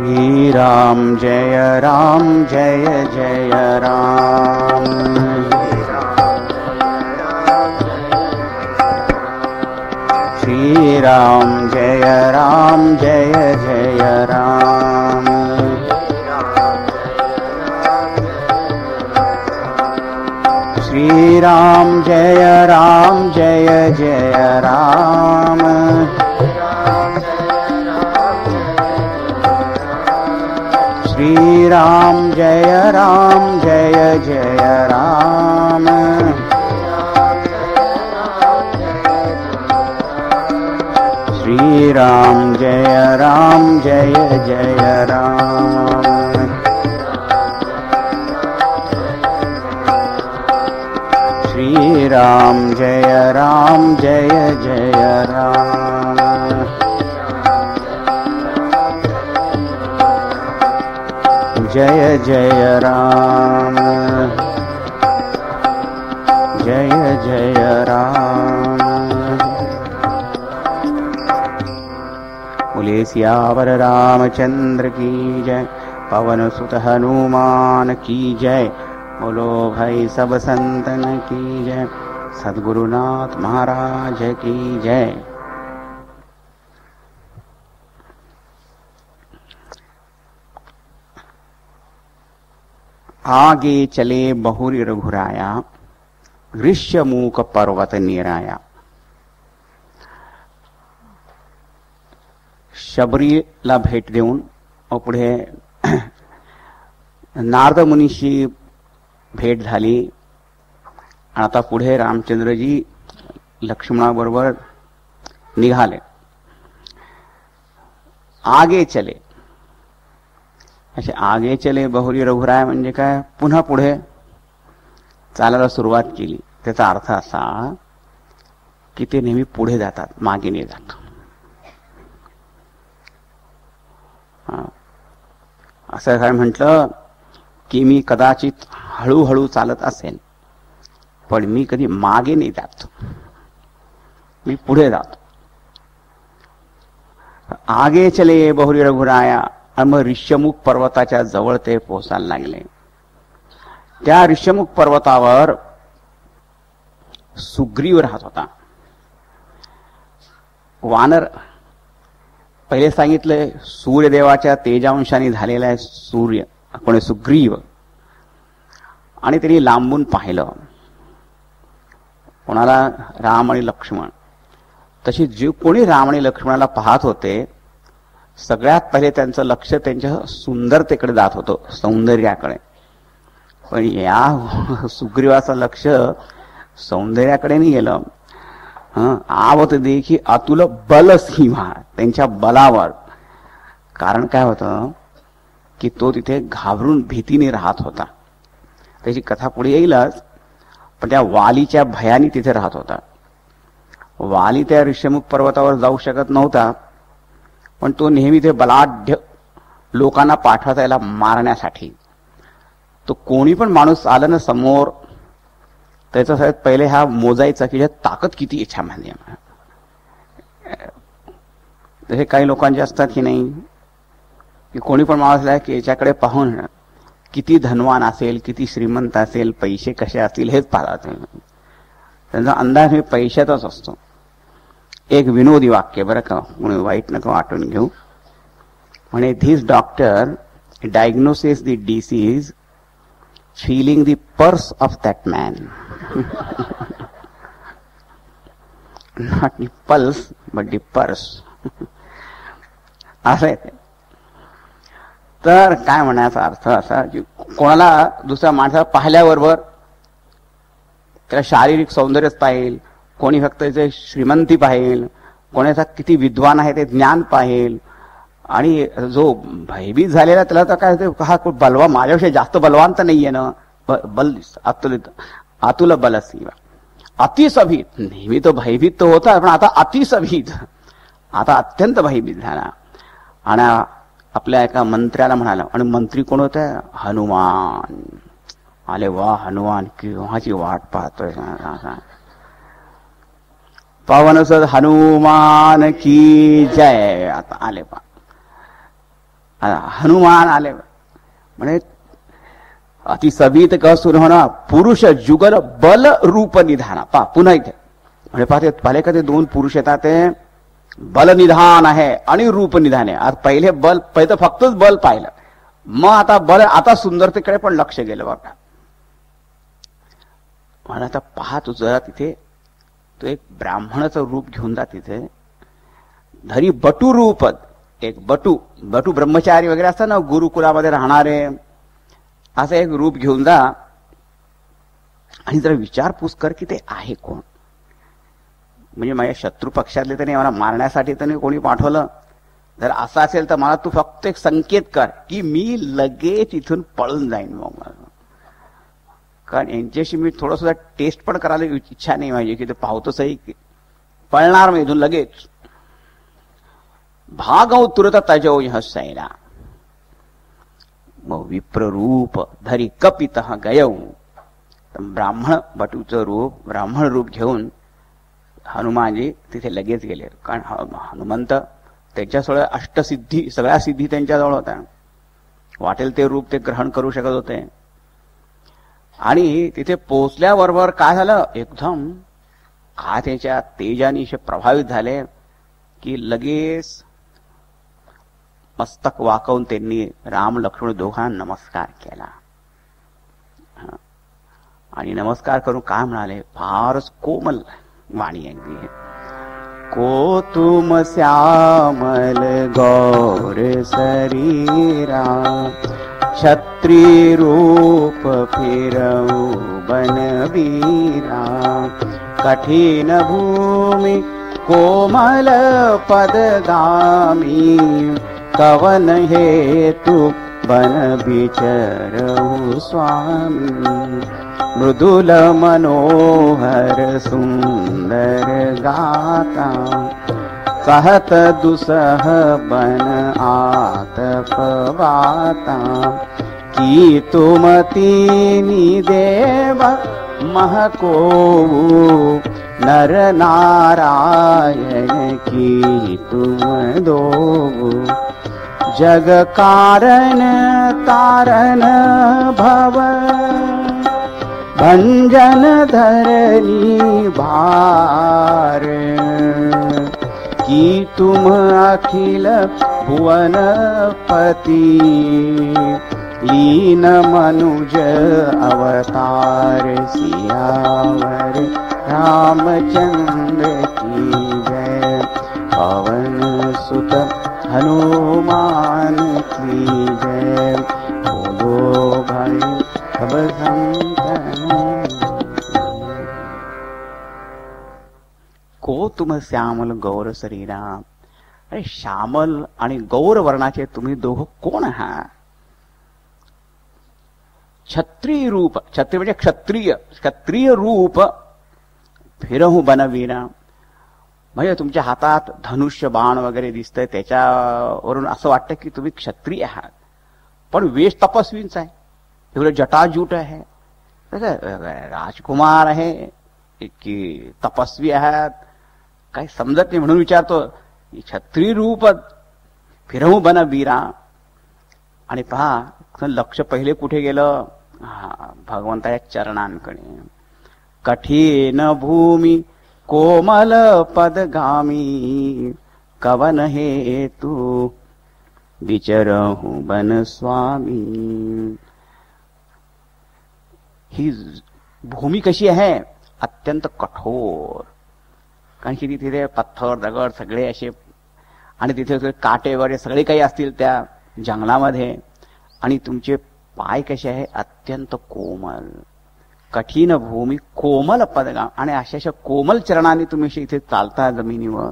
श्री राम जय जय राम। श्री राम जय जय राम। श्री राम जय जय राम। श्री राम जय जय राम। श्री राम जय जय राम। श्री राम जय जय राम। जय जय राम। जय राम। बोले सियावर रामचंद्र की जय। पवन सुत हनुमान की जय। बोलो भाई सब संतन की जय। सद्गुरुनाथ महाराज की जय। आगे चले बहुरी रघुराया, ऋष्यमूक पर्वत निराया। शबरीला भेट देऊन पुढे नारद मुनीशी भेट झाली। आता पुढे रामचंद्रजी लक्ष्मणाबरोबर निघाले। आगे चले, असे आगे चले बहुरी रघुराय म्हणजे काय, पुन्हा पुढे चालायला सुरुवात केली। त्याचा अर्थ असा की ते नेहमी पुढे जातात, मागे नाही जात। असं काय म्हटलं की मी कदाचित हळूहळू चालत असेल, पण मी कधी मागे नाही जात, मी पुढे जातो। आगे चले बहुरी रघुराया। आणि मग ऋष्यमुख पर्वताच्या जवळ ते पोहोचायला लागले। त्या ऋष्यमुख पर्वतावर सुग्रीव राहत होता। वानर पहिले सांगितले सूर्यदेवाच्या तेजांशाने झालेला आहे सूर्य, कोण सुग्रीव। आणि त्यांनी लांबून पाहिलं कोणाला, राम आणि लक्ष्मण। तशी जे कोणी राम आणि लक्ष्मणाला पाहत होते, सगळ्यात पहिले त्यांचं लक्ष त्यांच्या सुंदरतेकडे जात होतं, सौंदर्याकडे। पण या सुग्रीवाचं लक्ष सौंदर्याकडे नाही गेलं। आवत देखी अतुल बल सीमा, त्यांच्या बलावर। कारण काय होतं की तो तिथे घाबरून भीतीने राहत होता। त्याची कथा पुढे येईलच, पण त्या वालीच्या भयाने तिथे राहत होता। वाली त्या ऋष्यमुख पर्वतावर जाऊ शकत नव्हता, पण तो नेहमी ते बलाढ्य लोकांना पाठवत याला मारण्यासाठी। तो कोणी पण माणूस आला ना समोर, त्याचा सगळ्यात पहिले हा मोजायचा की ताकद किती याच्यामध्ये। तसे काही लोकांचे असतात की नाही, की कोणी पण माणूस आहे की याच्याकडे पाहून किती धनवान असेल, किती श्रीमंत असेल, पैसे कसे असतील हेच पाहतात। त्यांचा अंदाज हे पैशाचाच असतो। एक विनोदी वाक्य बरं का, कोणी वाईट नका वाटून घेऊ। म्हणे this doctor diagnosis the disease feeling the purse of that man, not the pulse but the purse. असं आहे ते। तर काय म्हणायचा अर्थ असा की कोणाला दुसऱ्या माणसाला पाहिल्याबरोबर त्याला शारीरिक सौंदर्यच पाहिल, कोणी फक्त त्याचे श्रीमंती पाहिल, कोणाचा किती विद्वान आहे ते ज्ञान पाहिल। आणि जो भयभीत झालेला त्याला तर काय, हा बलवान, माझ्यापेक्षा जास्त बलवान तर नाहीये ना, बल अतुल बल सीमा। अतिसभीत, नेहमी तो भयभीत तो होता, पण आता अतिसभीत, आता अत्यंत भयभीत झाला। आणि आपल्या एका मंत्र्याला म्हणाला, आणि मंत्री कोण होते, हनुमान। आले वा हनुमान, केव्हाची वाट पाहतोय। पवन सुत हनुमान की जय। आता आले पा हनुमान आले म्हणे अतिसबीत कसून म्हणा पुरुष जुगल बल रूप निधाना. पा पुन्हा इथे म्हणजे पाहते पहिले का ते दोन पुरुष येतात ते बल निधान आहे आणि रूप निधान आहे. आज पहिले तर फक्तच बल पाहिलं, मग आता बल, आता सुंदरतेकडे पण लक्ष गेलं बघा. म्हणून आता पहा तू जरा तिथे तो एक ब्राह्मणाचं रूप घेऊन जा तिथे, धरी बटू रूप, एक बटू ब्रह्मचारी वगैरे असतात ना गुरुकुलामध्ये राहणारे, असं एक रूप घेऊन जा आणि जरा विचारपूस कर की ते आहे कोण. म्हणजे माझ्या शत्रू पक्षातले तर नाही, मला मारण्यासाठी तर नाही कोणी पाठवलं. जर असं असेल तर मला तू फक्त एक संकेत कर की मी लगेच इथून पळून जाईन. मग कारण यांच्याशी मी थोडं टेस्ट पण करायला इच्छा नाही माझी की ते पाहतो सही पळणार मी इथून लगेच. भागव तुरत तजो यह सैना, मग विप्ररूप धरी कपित गयऊ. ब्राह्मण बटूचं रूप, ब्राह्मण रूप घेऊन हनुमानजी तिथे लगेच गेले. कारण हनुमंत त्यांच्याजवळ अष्टसिद्धी, सगळ्या सिद्धी त्यांच्याजवळ होत्या. वाटेल ते रूप ते ग्रहण करू शकत होते. आणि तिथे पोहोचल्याबरोबर काय झालं, एकदम काय त्याच्या तेजाने प्रभावित झाले की लगेच मस्तक वाकवून त्यांनी राम लक्ष्मण दोघांना नमस्कार केला. आणि नमस्कार करून काय म्हणाले, फारच कोमल वाणी अगदी. को तुम श्यामल गौर शरीरा, छत्री रूप फिरऊ बनवीरा, कठिन भूमि कोमल पदगामी, कवन हेतु बन बिचरऊ स्वामी, मृदुल मनोहर सुंदर गाता, कहत दुसह बन आतप वाता, की तुम तीनी देव महको, नर नारायण की तुम दो, जग कारण तारण भव, भंजन धरनी भार, की तुम अखिल भुवन पति, लीन मनुज अवतार, सियावर रामचंद्र की जय, पवन सुत हनुमान की जय, बोलो भाई सब संतन. को तुम श्यामल गौर शरीरा. अरे श्यामल आणि गौर वर्णाचे तुम्ही दोघं कोण आहात. क्षत्रिय रूप, क्षत्रिय म्हणजे क्षत्रिय रूप फिरहू बनवीरा. म्हणजे तुमच्या हातात धनुष्य बाण वगैरे दिसतंय, त्याच्यावरून असं वाटतं की तुम्ही क्षत्रिय आहात, पण वेश तपस्वींचा आहे. एवढं जटाजूट आहे, राजकुमार आहे की तपस्वी आहात काही समजत नाही. म्हणून विचारतो, क्षत्रिय रूप फिरहू बनवीरा. आणि पहा लक्ष पहिले कुठे गेलं, भगवंताच्या चरणांकडे. कठीण भूमी कोमल पदगामी, कवन हेतु विचरहु बन स्वामी. ही भूमी कशी आहे, अत्यंत कठोर. कारण की तिथे पत्थर दगड सगळे असे, आणि तिथे काटे वगैरे सगळे काही असतील त्या जंगलामध्ये. आणि तुमचे पाय कसे आहे, अत्यंत कोमल. कठीण भूमी कोमल पदगा, आणि अशा कोमल चरणाने तुम्ही इथे चालता जमिनीवर.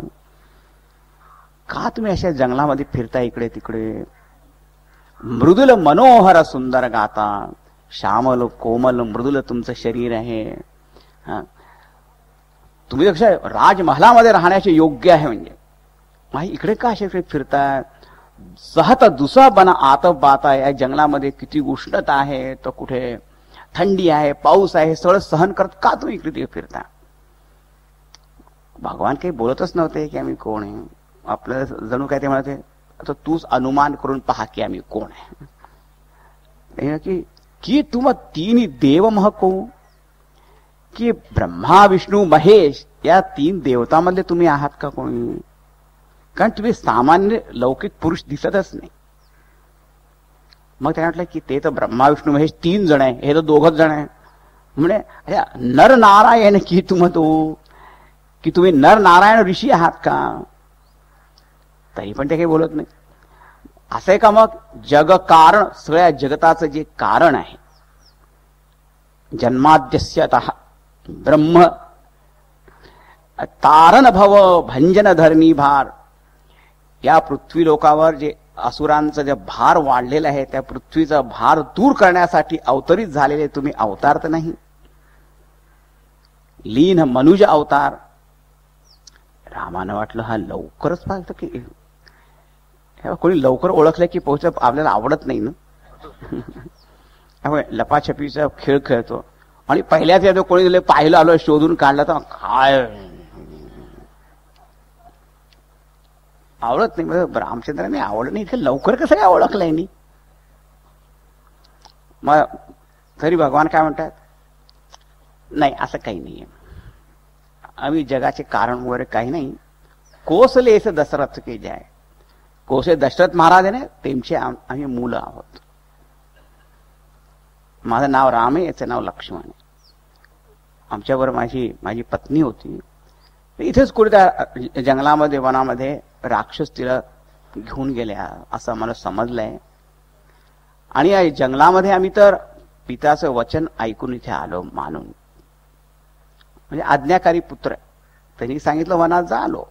का तुम्ही अशा जंगलामध्ये फिरता इकडे तिकडे. मृदुल मनोहर सुंदर गाता. श्यामल कोमल मृदुल तुमचं शरीर आहे. तुम्ही कशा राजमहालामध्ये राहण्याचे योग्य आहे. म्हणजे इकडे का असे फिरता. सहत दुसा बना आत बाता. या जंगलामध्ये किती उष्णता आहे, तर कुठे थंडी आहे, पाऊस आहे, सगळं सहन करत का तुम्ही इकडे तिकडे फिरता. भगवान काही बोलतच नव्हते की आम्ही कोण आहे. आपलं जणू काय ते म्हणते आता तूच अनुमान करून पहा की आम्ही कोण आहे. की तुम तीन देव महको, की ब्रह्मा विष्णू महेश या तीन देवतामधले तुम्ही आहात का कोणी? कारण तुम्ही सामान्य लौकिक पुरुष दिसतच नाही. मग त्याने म्हटलं की ते तर ब्रह्मा विष्णू महेश 3 जण आहे, हे तर 2च जण आहे. म्हणजे नर नारायण की तुम तो, की तुम्ही नर नारायण ऋषी आहात का? तरी पण ते काही बोलत नाही. असं आहे का? मग जग कारण, सगळ्या जगताचं जे कारण आहे, जन्माद्यस्यतः ब्रह्म तारण भव भंजन धरणी भार, या पृथ्वी लोकावर जे असुरांचं जे भार वाढलेलं आहे, त्या पृथ्वीचा भार दूर करण्यासाठी अवतरित झालेले तुम्ही अवतार तर नाही. लीन मनुज अवतार. रामानं वाटलं हा लवकरच पाहतो की कोणी लवकर ओळखलं की पोहोच आपल्याला आवडत नाही ना. लपाछपीचा खेळ खेळतो आणि पहिल्याच येतो कोणी पाहिलं आलो शोधून काढलं तर काय आवडत नाही. रामचंद्राने आवडलं नाही, इथे लवकर कसं काय ओळखलंय नाही. मग तरी भगवान काय म्हणतात, नाही असं काही नाहीये, आम्ही जगाचे कारण वगैरे काही नाही. कोसले असं दशरथ के जाय, कोसले दशरथ महाराज आहे ना त्यांचे आम्ही मुलं आहोत. माझं नाव राम आहे, याचं नाव लक्ष्मण आहे. आमच्याबरोबर माझी पत्नी होती. इथेच कुठे त्या जंगलामध्ये वनामध्ये राक्षस तिला घेऊन गेल्या असं आम्हाला समजलंय. आणि या जंगलामध्ये आम्ही तर पिताचं वचन ऐकून इथे आलो मानून, म्हणजे आज्ञाकारी पुत्र. त्यांनी सांगितलं वनात जा, आलो.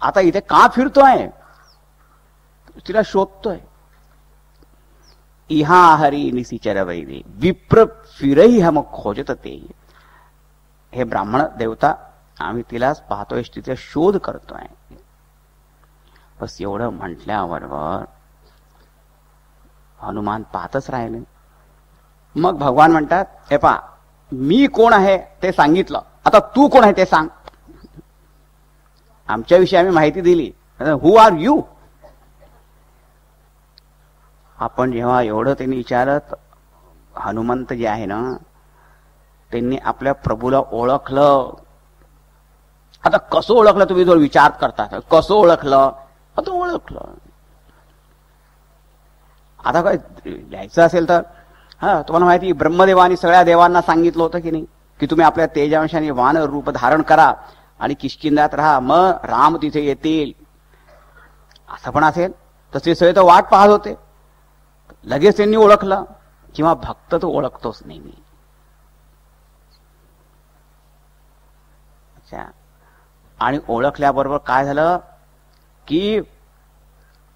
आता इथे का फिरतोय, तिला शोधतोय. इहा हरी निसिचर वैदे विप्र फिरही हम खोजत ते. हे ब्राह्मण देवता, आम्ही तिलाच पाहतोय, तिचा शोध करतोय. बस एवढं म्हटल्याबरोबर हनुमान पाहतच राहिले. मग भगवान म्हणतात, हे पा मी कोण आहे ते सांगितलं, आता तू कोण आहे ते सांग. आमच्याविषयी आम्ही माहिती दिली, हु आर यू. आपण जेव्हा एवढं त्यांनी विचारत, हनुमंत जे आहे ना त्यांनी आपल्या प्रभूला ओळखलं. आता कसं ओळखलं तुम्ही जो विचार करता, कसं ओळखलं? आता ओळखलं. आता काय लिहायचं असेल तर तुम्हाला माहिती, ब्रह्मदेवानी सगळ्या देवांना सांगितलं होतं की नाही, की तुम्ही आपल्या तेजांशाने वानर रूप धारण करा आणि किष्किंध्यात राहा, मग राम तिथे येतील. असं पण असेल तर ते सगळे तर वाट पाहत होते. लगेच त्यांनी ओळखलं. किंवा भक्त तो ओळखतोच नेहमी. अच्छा, आणि ओळखल्याबरोबर काय झालं की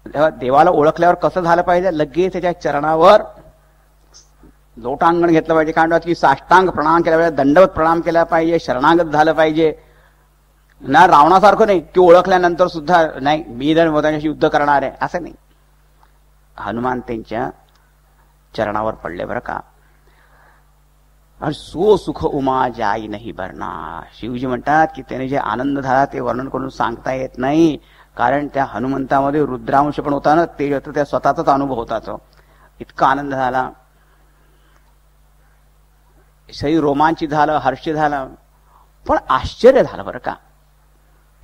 देवाला ओळखल्यावर कसं झालं पाहिजे, लगेच त्याच्या चरणावर लोटांगण घेतलं पाहिजे. कारण की साष्टांग प्रणाम केला पाहिजे, दंडवत प्रणाम केला पाहिजे, शरणागत झालं पाहिजे ना. रावणासारखं नाही की ओळखल्यानंतर सुद्धा नाही मी जर त्यांच्याशी युद्ध करणार आहे, असं नाही. हनुमान त्यांच्या चरणावर पडले बरं का. आणि सो सुख उमा जाई नाही भरणा. शिवजी म्हणतात की त्याने जे आनंद झाला ते वर्णन करून सांगता येत नाही. कारण त्या हनुमंतामध्ये रुद्रांश पण होता ना, ते होतं त्या स्वतःचाच अनुभव होता तो. इतका आनंद झाला, शरीर रोमांचित झालं, हर्ष झालं. पण आश्चर्य झालं बरं का,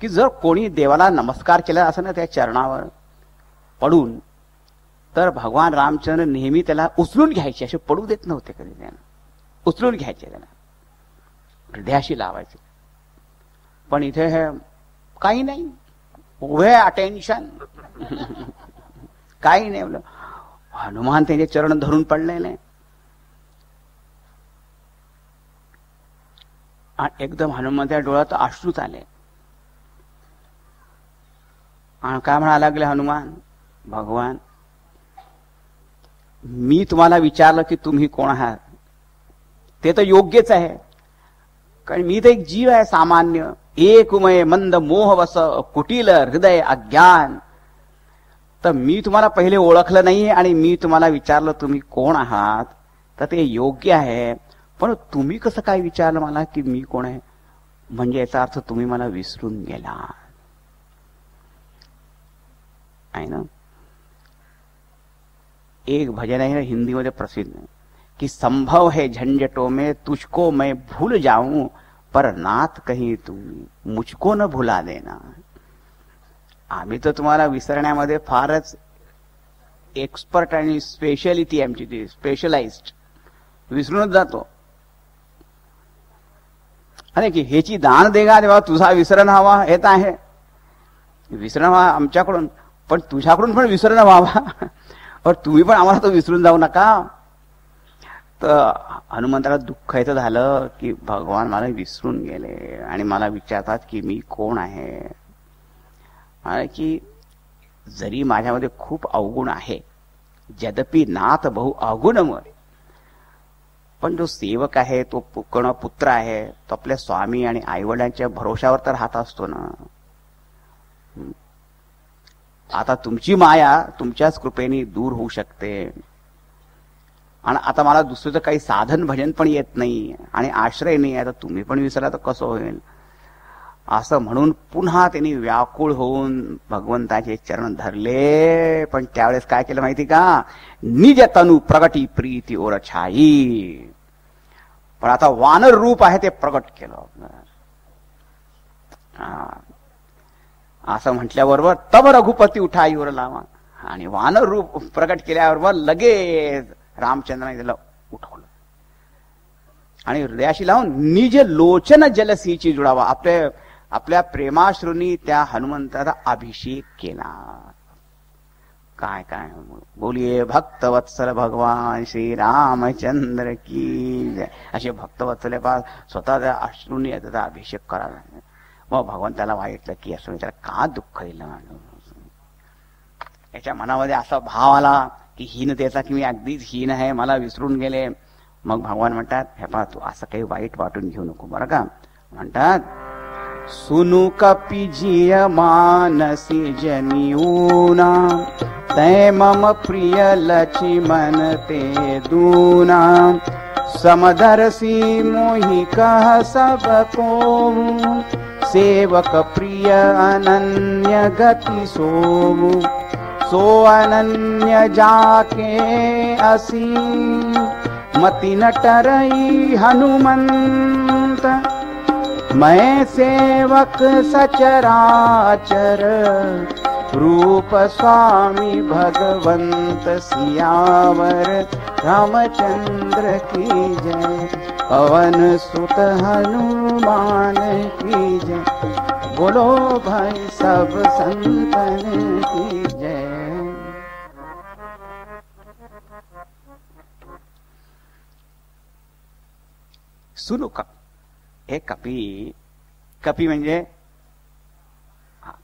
की जर कोणी देवाला नमस्कार केला असं ना त्या चरणावर पडून, तर भगवान रामचंद्र नेहमी त्याला उचलून घ्यायचे, असे पडू देत नव्हते कधी. त्यानं उचलून घ्यायचे, त्याला हृदयाशी लावायचे. पण इथे हे काही नाही, उभे अटेन्शन काही नाही. हनुमान त्यांचे चरण धरून पडलेले. एकदम हनुमंताच्या डोळ्यात अश्रूच आले. आणि काय म्हणायला लागले हनुमान, भगवान मी तुम्हाला विचारलं की तुम्ही कोण आहात, ते तर योग्यच आहे. कारण मी तर एक जीव आहे सामान्य, एकमय मंद मोहवस कुटील हृदय अज्ञान. तर मी तुम्हाला पहिले ओळखलं नाही आणि मी तुम्हाला विचारलं तुम्ही कोण आहात, तर ते योग्य आहे. पण तुम्ही कसं काय विचारलं मला की मी कोण आहे, म्हणजे याचा अर्थ तुम्ही मला विसरून गेला. आहे ना. एक भजन आहे हिंदी मध्ये प्रसिद्ध कि संभव है झंझटों में तुझको मैं भूल जाऊं पर नाथ कहीं तुम मुझको न भुला देना. आम्ही तर तुम्हाला विसरण्यामध्ये फारच एक्सपर्ट आणि स्पेशलिटी आमची ती स्पेशलाइज्ड, विसरूनच जातो. अरे की ह्याची दान देगा देवा तुझा विसरण हवा हे तर आहे, विसरण व्हा आमच्याकडून, पण तुझ्याकडून पण विसरण व्हावा और तुम्ही पण आम्हाला तो विसरून जाऊ नका. तर हनुमंताला दुःख येतं झालं की भगवान मला विसरून गेले आणि मला विचारतात की मी कोण आहे. आणि की जरी माझ्यामध्ये खूप अवगुण आहे, यद्यपि नाथ बहु अवगुणमय, पण जो सेवक आहे तो पुत्र आहे तो आपल्या स्वामी आणि आईवडिलांच्या भरोशावर तर राहत असतो ना. आता तुमची माया तुमच्याच कृपेने दूर होऊ शकते आणि आता मला दुसरं काही साधन भजन पण येत नाही आणि आश्रय नाही, आता तुम्ही पण विसरला तर कसं होईल. असं म्हणून पुन्हा त्यांनी व्याकुळ होऊन भगवंताचे चरण धरले. पण त्यावेळेस काय केलं माहिती का, निज तनु प्रगटी प्रीती ओर छाई. पण आता वानर रूप आहे ते प्रगट केलं. असं म्हटल्याबरोबर तब रघुपती उठाईवर लावा, आणि वानर रूप प्रगट केल्याबरोबर लगेच रामचंद्राने त्याला उठवलं आणि हृदयाशी लावून निज लोचन जलसीची जुळावा, आपल्या प्रेमाश्रूंनी त्या हनुमंताचा अभिषेक केला. काय काय बोलिये भक्तवत्सल भगवान श्री रामचंद्र की जय. असे भक्तवत्सले पास स्वतः त्या अश्रूंनी त्याचा अभिषेक करावा. मग भगवंताला वाटलं की असं त्याला का दुःख दिलं. याच्या मनामध्ये असा भाव आला की हीनतेचा, की मी अगदीच हीन आहे, मला विसरून गेले. मग भगवान म्हणतात हे पहा तू असं काही वाईट वाटून घेऊ नको बरं का. म्हणतात सुनु कपि जिय मानसी जनियूना तै मम प्रिय लक्ष्मण ते दूना समदर्शी मोहि कह सब को सेवक प्रिय अनन्य गति सोमु सो अनन्य जाके असी मति न टरई हनुमंत मैं सेवक सचराचर रूप स्वामी भगवंत सियावर रामचंद्र की जय. पवन सुत हनुमान की जय. बोलो भाई सब संतन की जय. सुनु कप हे कपी, कपी म्हणजे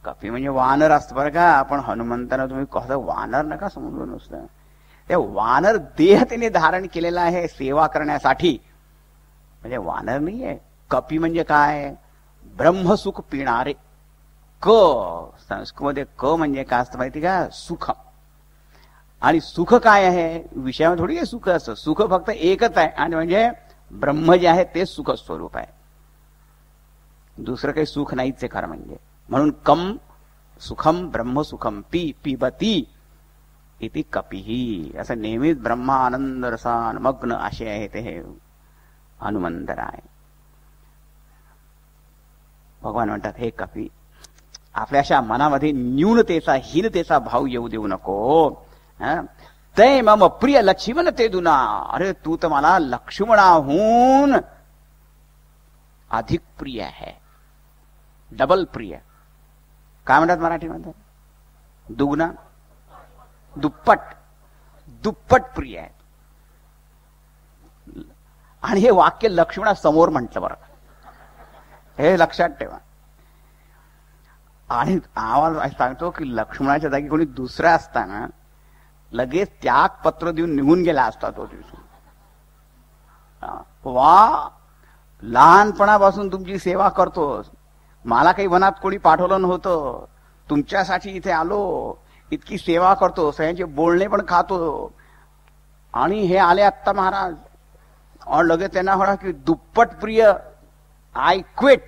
कपी म्हणजे वानर असतं बरं का. आपण हनुमंताना तुम्ही कसं वानर नका समजू नुसतं. ते वानर देह त्याने धारण केलेला आहे सेवा करण्यासाठी, म्हणजे वानर नाहीये. कपी म्हणजे काय, ब्रह्मसुख पिणारे. क संस्कृतमध्ये क म्हणजे काय असतं माहिती का, सुख. आणि सुख काय आहे, विषयामध्ये थोडी सुख असतं. सुख फक्त एकच आहे आणि म्हणजे ब्रह्म जे आहे ते सुख स्वरूप आहे, दुसरं काही सुख नाहीच आहे खरं म्हणजे. म्हणून कम सुखम ब्रह्म सुखम पी पिबती इति कपिही. असं नेहमीच ब्रह्मानंद रसान मग्न असे आहे ते हनुमंतर आहे. भगवान म्हणतात हे कपी, आपल्या अशा मनामध्ये न्यूनतेचा हीनतेचा भाव येऊ देऊ नको. ते मम प्रिय लक्ष्मण ते दुना. अरे तू तर मला लक्ष्मणाहून अधिक प्रिय आहे, डबल प्रिय. काय म्हणतात मराठीमध्ये, दुगना दुप्पट, दुप्पट प्रिय आहे. आणि हे वाक्य लक्ष्मणासमोर म्हटलं बरं, हे लक्षात ठेवा. आणि आम्हाला सांगतो की लक्ष्मणाच्या जागी कोणी दुसरा असताना लगेच त्यागपत्र देऊन निघून गेला असता तो दिवशी. वा लहानपणापासून तुमची सेवा करतो, मला काही मनात कोणी पाठवलं नव्हतं, तुमच्यासाठी इथे आलो, इतकी सेवा करतो, सगळ्यांचे बोलणे पण खातो, आणि हे आले आत्ता महाराज. और लगेच त्यांना म्हणा की दुप्पट प्रिय, आय क्विट,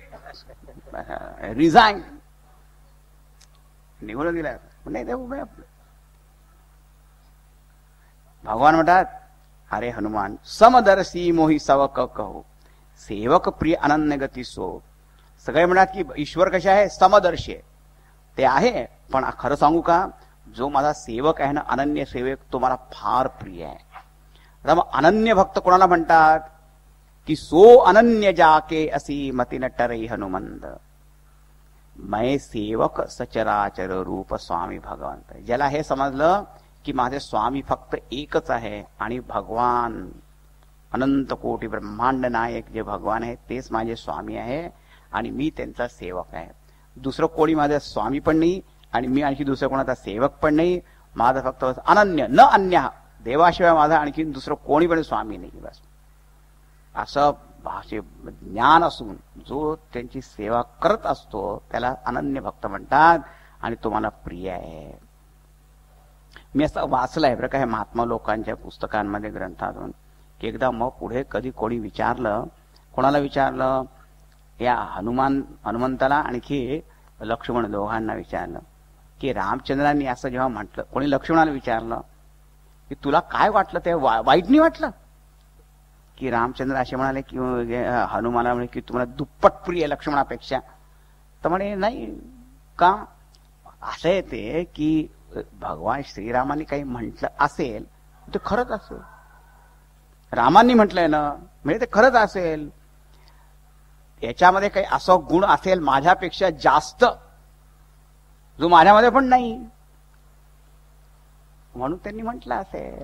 रिझाईन, निघून गेला. नाही ते उभे आपले. भगवान म्हणतात, अरे हनुमान, समदर्शी मोही सवक कहो, सेवक प्रिय अनन्य गती सो. सगळे म्हणतात की ईश्वर कसे आहे, समदर्शी आहे. ते आहे, पण खरं सांगू का, जो माझा सेवक आहे ना, अनन्य सेवक, तो मला फार प्रिय आहे. आता मग अनन्य भक्त कोणाला म्हणतात की सो अनन्य जाके असी मती न टरई हनुमंत, मैं सेवक सचराचर रूप स्वामी भगवंत. ज्याला हे समजलं की माझे स्वामी फक्त एकच आहे आणि भगवान अनंत कोटी ब्रह्मांड नायक जे भगवान आहे तेच माझे स्वामी आहे आणि मी त्यांचा सेवक आहे. दुसरं कोणी माझा स्वामी पण नाही आणि मी आणखी दुसरं कोणाचा सेवक पण नाही. माझा फक्त अनन्य न अन्य, देवाशिवाय माझा आणखी दुसरं कोणी पण स्वामी नाही. बस असं भाषे ज्ञान असून जो त्यांची सेवा करत असतो त्याला अनन्य भक्त म्हणतात आणि तो मला प्रिय आहे. मी असं वाचलंय बरं का हे महात्मा लोकांच्या पुस्तकांमध्ये, ग्रंथातून, की एकदा मग पुढे कधी कोणी विचारलं, कोणाला विचारलं, या हनुमंताला आणखी लक्ष्मण दोघांना विचारलं की रामचंद्रांनी असं जेव्हा म्हटलं, कोणी लक्ष्मणाला विचारलं की तुला काय वाटलं, ते वाईट नाही वाटलं की रामचंद्र असे म्हणाले की हनुमानाला म्हणे की तुम्हाला दुप्पट प्रिय लक्ष्मणापेक्षा? तर म्हणे नाही का, असं आहे ते की भगवान श्रीरामांनी काही म्हटलं असेल ते खरंच असेल, रामांनी म्हटलंय ना म्हणजे ते खरंच असेल. याच्यामध्ये काही असा गुण असेल माझ्यापेक्षा जास्त जो माझ्यामध्ये पण नाही, म्हणून त्यांनी म्हटलं असेल.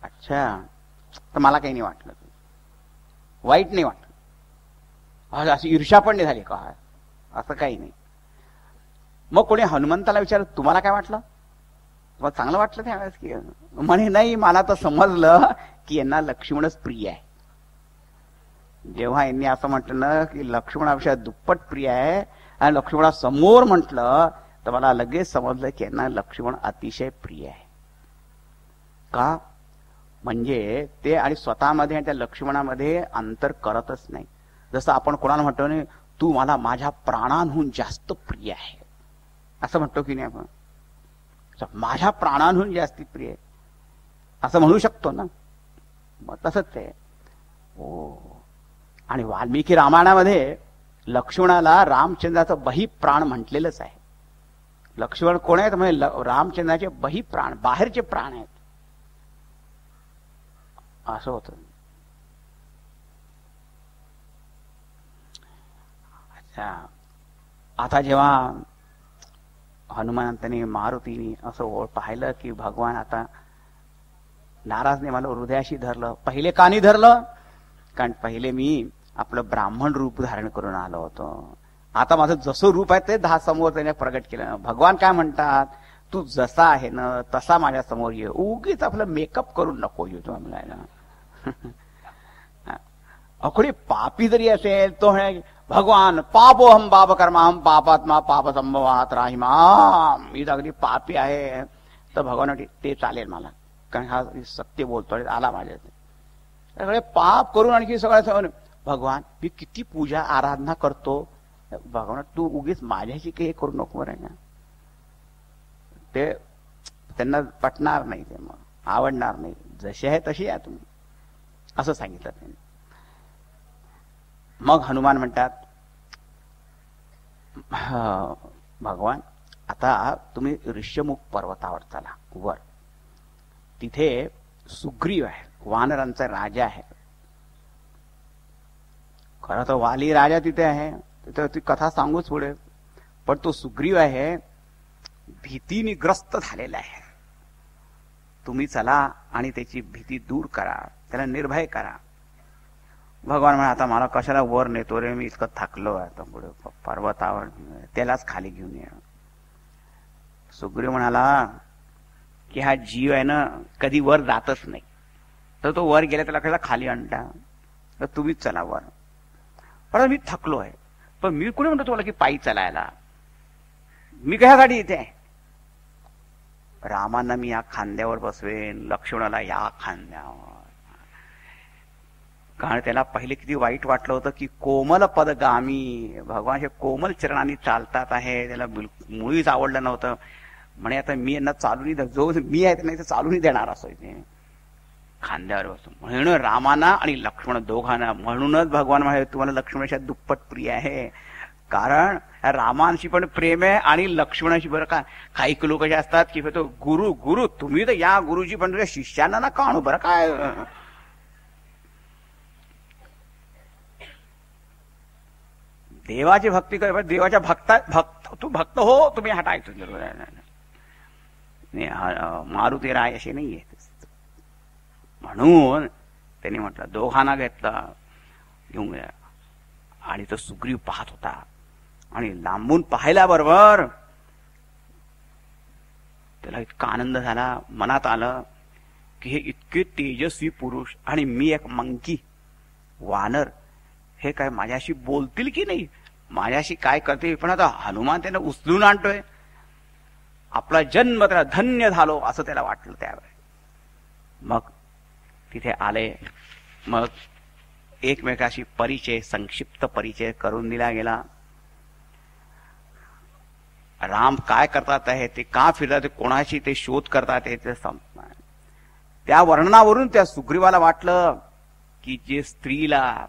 अच्छा, तर मला काही नाही वाटलं, वाईट नाही वाटलं, अशी ईर्ष्या पण नाही झाली का, असं काही नाही. मग कोणी हनुमंताला विचारलं तुम्हाला काय वाटलं, तुम्हाला चांगलं वाटलं त्यावेळेस की? म्हणे नाही, मला तर समजलं की यांना लक्ष्मणच प्रिय आहे. जेव्हा यांनी असं म्हटलं ना की लक्ष्मणापेक्षा दुप्पट प्रिय आहे आणि लक्ष्मणासमोर म्हटलं तर मला लगेच समजलं की यांना लक्ष्मण अतिशय प्रिय आहे. का, म्हणजे ते आणि स्वतःमध्ये आणि त्या लक्ष्मणामध्ये अंतर करतच नाही. जसं आपण कोणाला म्हणतो ना, तू मला माझ्या प्राणांहून जास्त प्रिय आहे, असं म्हणतो की नाही आपण, माझ्या प्राणांहून जास्ती प्रिय असं म्हणू शकतो ना. मग तसंच आहे. हो, आणि वाल्मिकी रामायणामध्ये लक्ष्मणाला रामचंद्राचं बहिप्राण म्हटलेलंच आहे. लक्ष्मण कोण आहेत म्हणजे रामचंद्राचे बहिप्राण, बाहेरचे प्राण आहेत, असं होतं. अच्छा, आता जेव्हा हनुमंताने मारुतीने असं पाहिलं की भगवान आता नाराजने मला हृदयाशी धरलं. पहिले का नाही धरलं, कारण पहिले मी आपलं ब्राह्मण रूप धारण करून आलो होतो. आता माझं जसं रूप आहे ते 10 समोर त्याने प्रगट केलं. भगवान काय म्हणतात, तू जसा आहे ना तसा माझ्या समोर ये, उगीच आपलं मेकअप करून नको येऊ तू आम्हाला. अखोडी पापी जरी असेल तो म्हणे भगवान पापो हम पाप कर्मा हम पापात्मा पाप संभवात राहिमाम. मी अगदी पापी आहे तर भगवान ते चालेल मला, कारण हा सत्य बोलतोय, आला माझ्या सगळे पाप करून आणखी सगळं भगवान मी किती पूजा आराधना करतो, भगवान तू उगीच माझ्याशी काही करू नको बरं ना. ते त्यांना पटणार नाही, ते मग आवडणार नाही. जशी आहे तशी आहे तुम्ही, असं सांगितलं त्यांनी. मग हनुमान म्हणतात भगवान आता तुम्ही ऋष्यमुख पर्वतावर चला वर, तिथे सुग्रीव आहे, वानरांचा राजा आहे. खरं तर वाली राजा तिथे आहे, तिथे ती कथा सांगूच पुढे, पण तो सुग्रीव आहे भीतीने ग्रस्त झालेला आहे. तुम्ही चला आणि त्याची भीती दूर करा, त्याला निर्भय करा. भगवान म्हणा आता मला कशाला वर नेतो रे, मी इतकं थकलो आहे, आता पुढे पर्वतावर त्यालाच खाली घेऊन या. सुग्रीव म्हणाला की हा जीव आहे ना कधी वर जातच नाही, तर तो वर गेला त्याला कशाला खाली आणता, तर तुम्हीच चला वर. पण मी थकलो आहे, पण मी कुठे म्हणतो तुम्हाला की पायी चालायला, मी कशासाठी इथे आहे. रामांना मी या खांद्यावर बसवेन, लक्ष्मणाला या खांद्यावर. कारण त्याला पहिले किती वाईट वाटलं होतं की कोमल पदगामी भगवान हे कोमल चरणांनी चालतात आहे, त्याला मुळीच आवडलं नव्हतं. म्हणे आता मी यांना चालून जो मी आहे त्यांना चालून देणार असं खांद्यावर बसून. म्हणून रामाना आणि लक्ष्मण दोघांना, म्हणूनच भगवान म्हणाले तुम्हाला लक्ष्मणाच्या दुप्पट प्रिय आहे, कारण रामांशी पण प्रेम आहे आणि लक्ष्मणाशी. बरं का काही लोक जे असतात की तो गुरु गुरु तुम्ही तर या गुरुजी पण तुझ्या शिष्यांना ना काणू बरं काय. देवाची भक्ती कर, देवाच्या भक्त तू भक्त हो तुम्ही हटायचं मारुती राय असे नाहीये. म्हणून त्यांनी म्हटलं दोघांना घेतला घेऊन गेला. आणि तो सुग्रीव पाहत होता आणि लांबून पाहिल्याबरोबर त्याला इतका आनंद झाला, मनात आलं की हे इतके तेजस्वी पुरुष आणि मी एक मंकी वानर, हे काय माझ्याशी बोलतील की नाही, माझ्याशी काय करतील. पण आता हनुमान त्यांना उचलून आणतोय, आपला जन्म त्याला धन्य झालो असं त्याला वाटलं त्यावेळी. मग तिथे आले, मग एकमेकाशी परिचय, संक्षिप्त परिचय करून दिला गेला. राम काय करतात आहे ते, का फिरतात ते, कोणाशी ते शोध करतात ते त्या वर्णनावरून त्या सुग्रीवाला वाटलं की जे स्त्रीला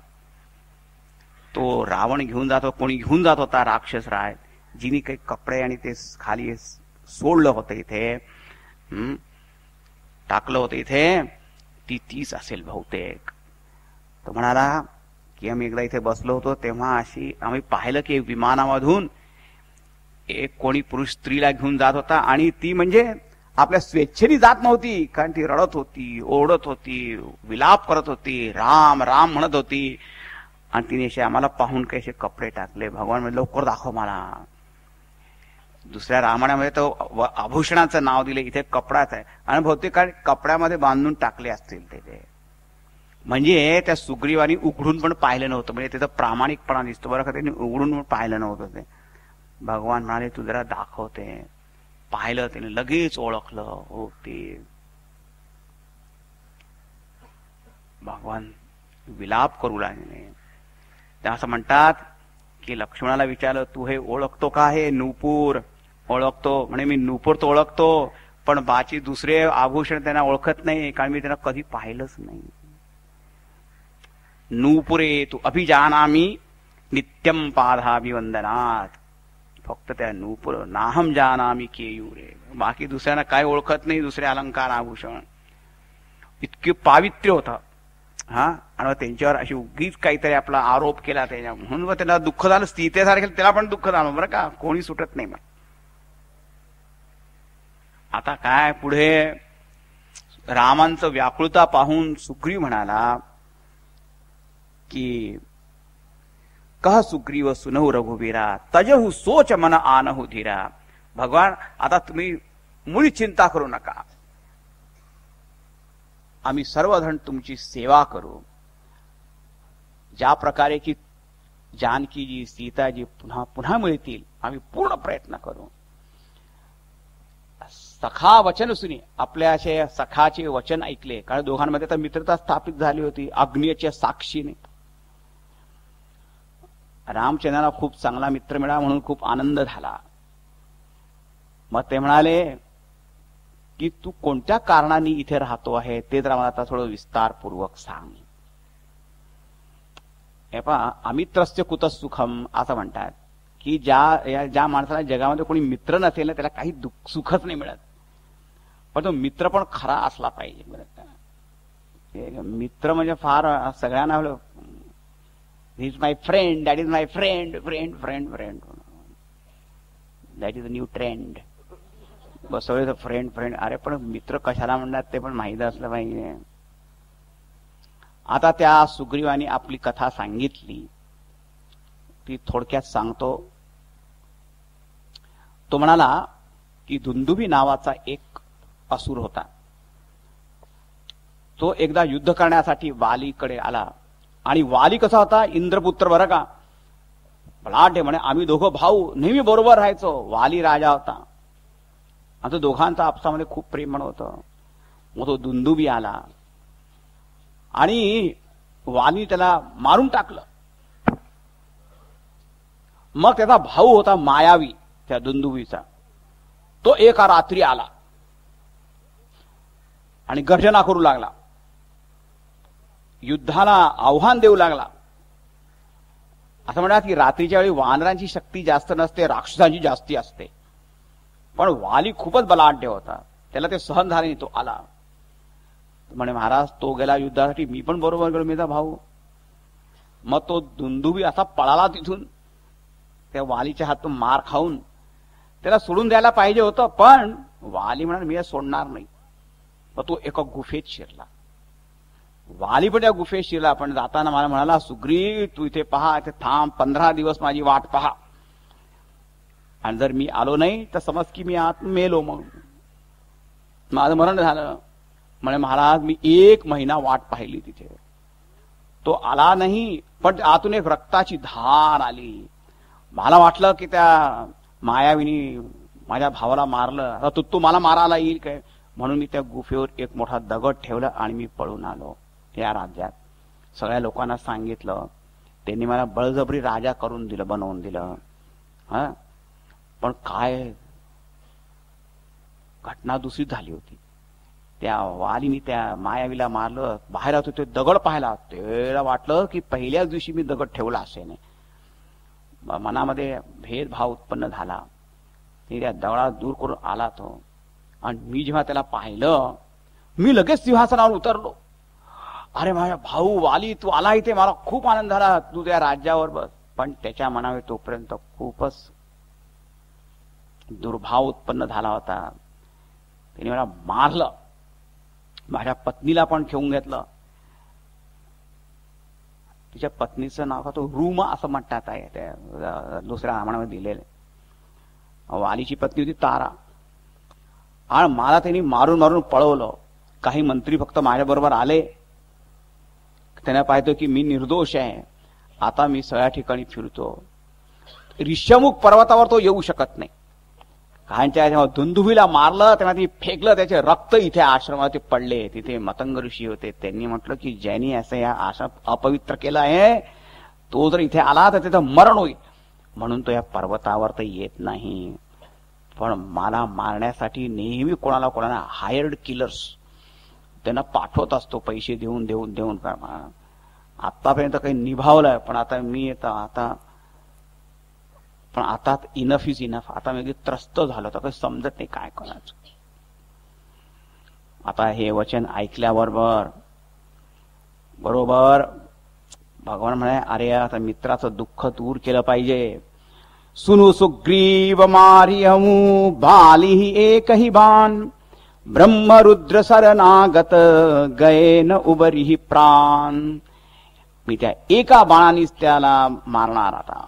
तो रावण घेऊन जातो, कोणी घेऊन जात होता राक्षस राय, जिने काही कपडे आणि ते खाली सोडलं होतं इथे, टाकलं होतं इथे, ती तीच असेल बहुतेक. तो म्हणाला की आम्ही एकदा इथे बसलो होतो तेव्हा अशी आम्ही पाहिलं की विमानामधून एक कोणी पुरुष स्त्रीला घेऊन जात होता आणि ती म्हणजे आपल्या स्वेच्छेने जात नव्हती, कारण ती रडत होती, ओरडत होती, विलाप करत होती, राम राम म्हणत होती. आणि तिने असे आम्हाला पाहून काही असे कपडे टाकले. भगवान म्हणजे लवकर दाखव मला. दुसऱ्या रामायणामध्ये तो आभूषणाचं नाव दिले, इथे कपडाच आहे आणि बहुतेक काय कपड्यामध्ये बांधून टाकले असतील ते. म्हणजे त्या सुग्रीवानी उघडून पण पाहिलं नव्हतं, म्हणजे त्याचा प्रामाणिकपणा दिसतो बरं का, त्यांनी उघडून पण पाहिलं नव्हतं ते. भगवान म्हणाले तू जरा दाखवते. पाहिलं त्याने, लगेच ओळखलं. हो ते भगवान विलाप करू लागले. त्या असं म्हणतात की लक्ष्मणाला विचारलं तू हे ओळखतो का, हे नूपूर ओळखतो. म्हणे मी नूपूर तो ओळखतो, पण बाची दुसरे आभूषण त्यांना ओळखत नाही, कारण मी त्यांना कधी पाहिलंच नाही. नूपुरे तू अभिजानामी नित्यम पादाभिवंदनात. फक्त त्या नूपुर नाहम जानामी केयूरे, बाकी दुसऱ्यांना काय ओळखत नाही, दुसरे अलंकार आभूषण. इतके पावित्र्य होतं. हा, आणि त्यांच्यावर अशी उगीच काहीतरी आपला आरोप केला त्याच्या, म्हणून त्यांना दुःख झालं. सीतेसारखे त्याला पण दुःख झालं बरं का, कोणी सुटत नाही. मग आता काय पुढे रामांचं व्याकुळता पाहून सुग्रीव म्हणाला की कह सुग्रीव सुनहु रघुवीरा तजहु सोच मन आनहु धीरा. भगवान आता तुम्ही मुळी चिंता करू नका, आम्ही सर्वजण तुमची सेवा करू. ज्या प्रकारे की जानकीजी सीताजी पुन्हा पुन्हा मिळतील आम्ही पूर्ण प्रयत्न करू. सखा वचन सुनी, आपल्या असे सखाचे वचन ऐकले, कारण दोघांमध्ये तर मित्रता स्थापित झाली होती अग्नीच्या साक्षीने. रामचंद्राला खूप चांगला मित्र मिळाला म्हणून खूप आनंद झाला. मग ते म्हणाले की तू कोणत्या कारणाने इथे राहतो आहे ते जरा मला आता थोडं विस्तारपूर्वक सांग. हे पहा, अमित्रस्य कुतः सुखम असं म्हणतात की ज्या माणसाला जगामध्ये कोणी मित्र नसेल ना त्याला काही सुखच नाही मिळत. पण तो मित्र पण खरा असला पाहिजे. बरं, मित्र म्हणजे फार सगळ्यांना he is my friend, that is my friend, friend friend friend, that is a new trend. बसवले फ्रेंड फ्रेंड. अरे पण मित्र कशाला म्हणतात ते पण माहीत असलं पाहिजे. आता त्या सुग्रीवाने आपली कथा सांगितली, ती थोडक्यात सांगतो. तो म्हणाला की दुंदुभी नावाचा एक असुर होता. तो एकदा युद्ध करण्यासाठी वालीकडे आला. आणि वाली कसा होता, इंद्रपुत्र बरं का, बलाढ्य. म्हणे आम्ही दोघं भाऊ नेहमी बरोबर राहायचो. वाली राजा होता. आता दोघांचा आपसामध्ये खूप प्रेम होतं. मग तो दुंदुभी आला आणि वाली त्याला मारून टाकलं. मग त्याचा भाऊ होता मायावी त्या दुंदुभीचा, तो एका रात्री आला आणि गर्जना करू लागला, युद्धाला आव्हान देऊ लागला. असं म्हणतात की रात्रीच्या वेळी वानरांची शक्ती जास्त नसते, राक्षसांची जास्ती असते. पण वाली खूपच बलाढ्य होता, त्याला ते सहन झाले नाही. तो आला म्हणे, महाराज तो गेला युद्धासाठी, मी पण बरोबर गेलो, मीचा भाऊ. मग तो दुंदुभी असा पळाला तिथून, त्या वालीच्या हातून मार खाऊन. त्याला सोडून द्यायला पाहिजे होतं, पण वाली म्हणाला मी सोडणार नाही. मग तो एका गुफेत शिरला. वाली पण त्या गुफेत शिरला. पण जाताना मला म्हणाला, सुग्रीव तू इथे पहा, इथे थांब, 15 दिवस माझी वाट पहा, आणि जर मी आलो नाही तर समज की मी आत मेलो, मग माझं मरण झालं. म्हणे महाराज मी 1 महिना वाट पाहिली तिथे, तो आला नाही. पण आतून एक रक्ताची धार आली. मला वाटलं की त्या मायावीनी माझ्या भावाला मारलं, आता तू मला मारायला येईल काय, म्हणून मी त्या गुफेवर एक मोठा दगड ठेवला आणि मी पळून आलो या राज्यात. सगळ्या लोकांना सांगितलं, त्यांनी मला बळजबरी राजा करून दिलं, बनवून दिलं. हा, पण काय घटना दुसरी झाली होती. त्या वालीनी त्या मायावीला मारलं, बाहेर होतो ते दगड पाहिला, त्याला वाटलं की पहिल्याच दिवशी मी दगड ठेवला असेल. मनामध्ये भेदभाव उत्पन्न झाला. त्या दगडात दूर करून आला तो, आणि मी जेव्हा त्याला पाहिलं, मी लगेच सिंहासनावर उतरलो. अरे माझ्या भाऊ वाली तू आला इथे, मला खूप आनंद झाला, तू त्या राज्यावर बस. पण त्याच्या मनावर तोपर्यंत खूपच दुर्भाव उत्पन्न झाला होता. त्याने मला मारलं, माझ्या पत्नीला पण घेऊन घेतलं. तिच्या पत्नीचं नाव का तो रूमा असं म्हणतात आहे, त्या दुसऱ्या नामामध्ये दिलेलं. वालीची पत्नी होती तारा. आणि मला त्यांनी मारून मारून पळवलं. काही मंत्री फक्त माझ्या बरोबर आले, त्यांना पाहतो की मी निर्दोष आहे, आता मी सगळ्या ठिकाणी फिरतो. ऋष्यमुख पर्वतावर तो येऊ शकत नाही, कारण जेव्हा दुंदुभीला मारलं तेव्हा ती फेकलं, त्याचे रक्त इथे आश्रमात पडले. तिथे मतंग ऋषी होते, त्यांनी म्हटलं की ज्यांनी असं या आश्रम अपवित्र केलं आहे, तो जर इथे आला तर त्याचं मरण होईल, म्हणून तो या पर्वतावर तर येत नाही. पण मला मारण्यासाठी नेहमी कोणाला कोणाला हायर्ड किलर्स त्यांना पाठवत असतो, पैसे देऊन देऊन देऊन. आतापर्यंत काही निभावलंय, पण आता मी येतं आता, पण आता इनफ इज इनफ. आता मी त्रस्त झालो, तर काही समजत नाही काय करायचं. आता हे वचन ऐकल्याबरोबर बरोबर भगवान म्हणे, अरे आता मित्राचं दुःख दूर केलं पाहिजे. सुनु सुग्रीव मारियमु बाली एकही बाण, ब्रह्मरुद्र शरणागत गये न उबरी प्राण. मी त्या एका बाणानेच त्याला मारणार. आता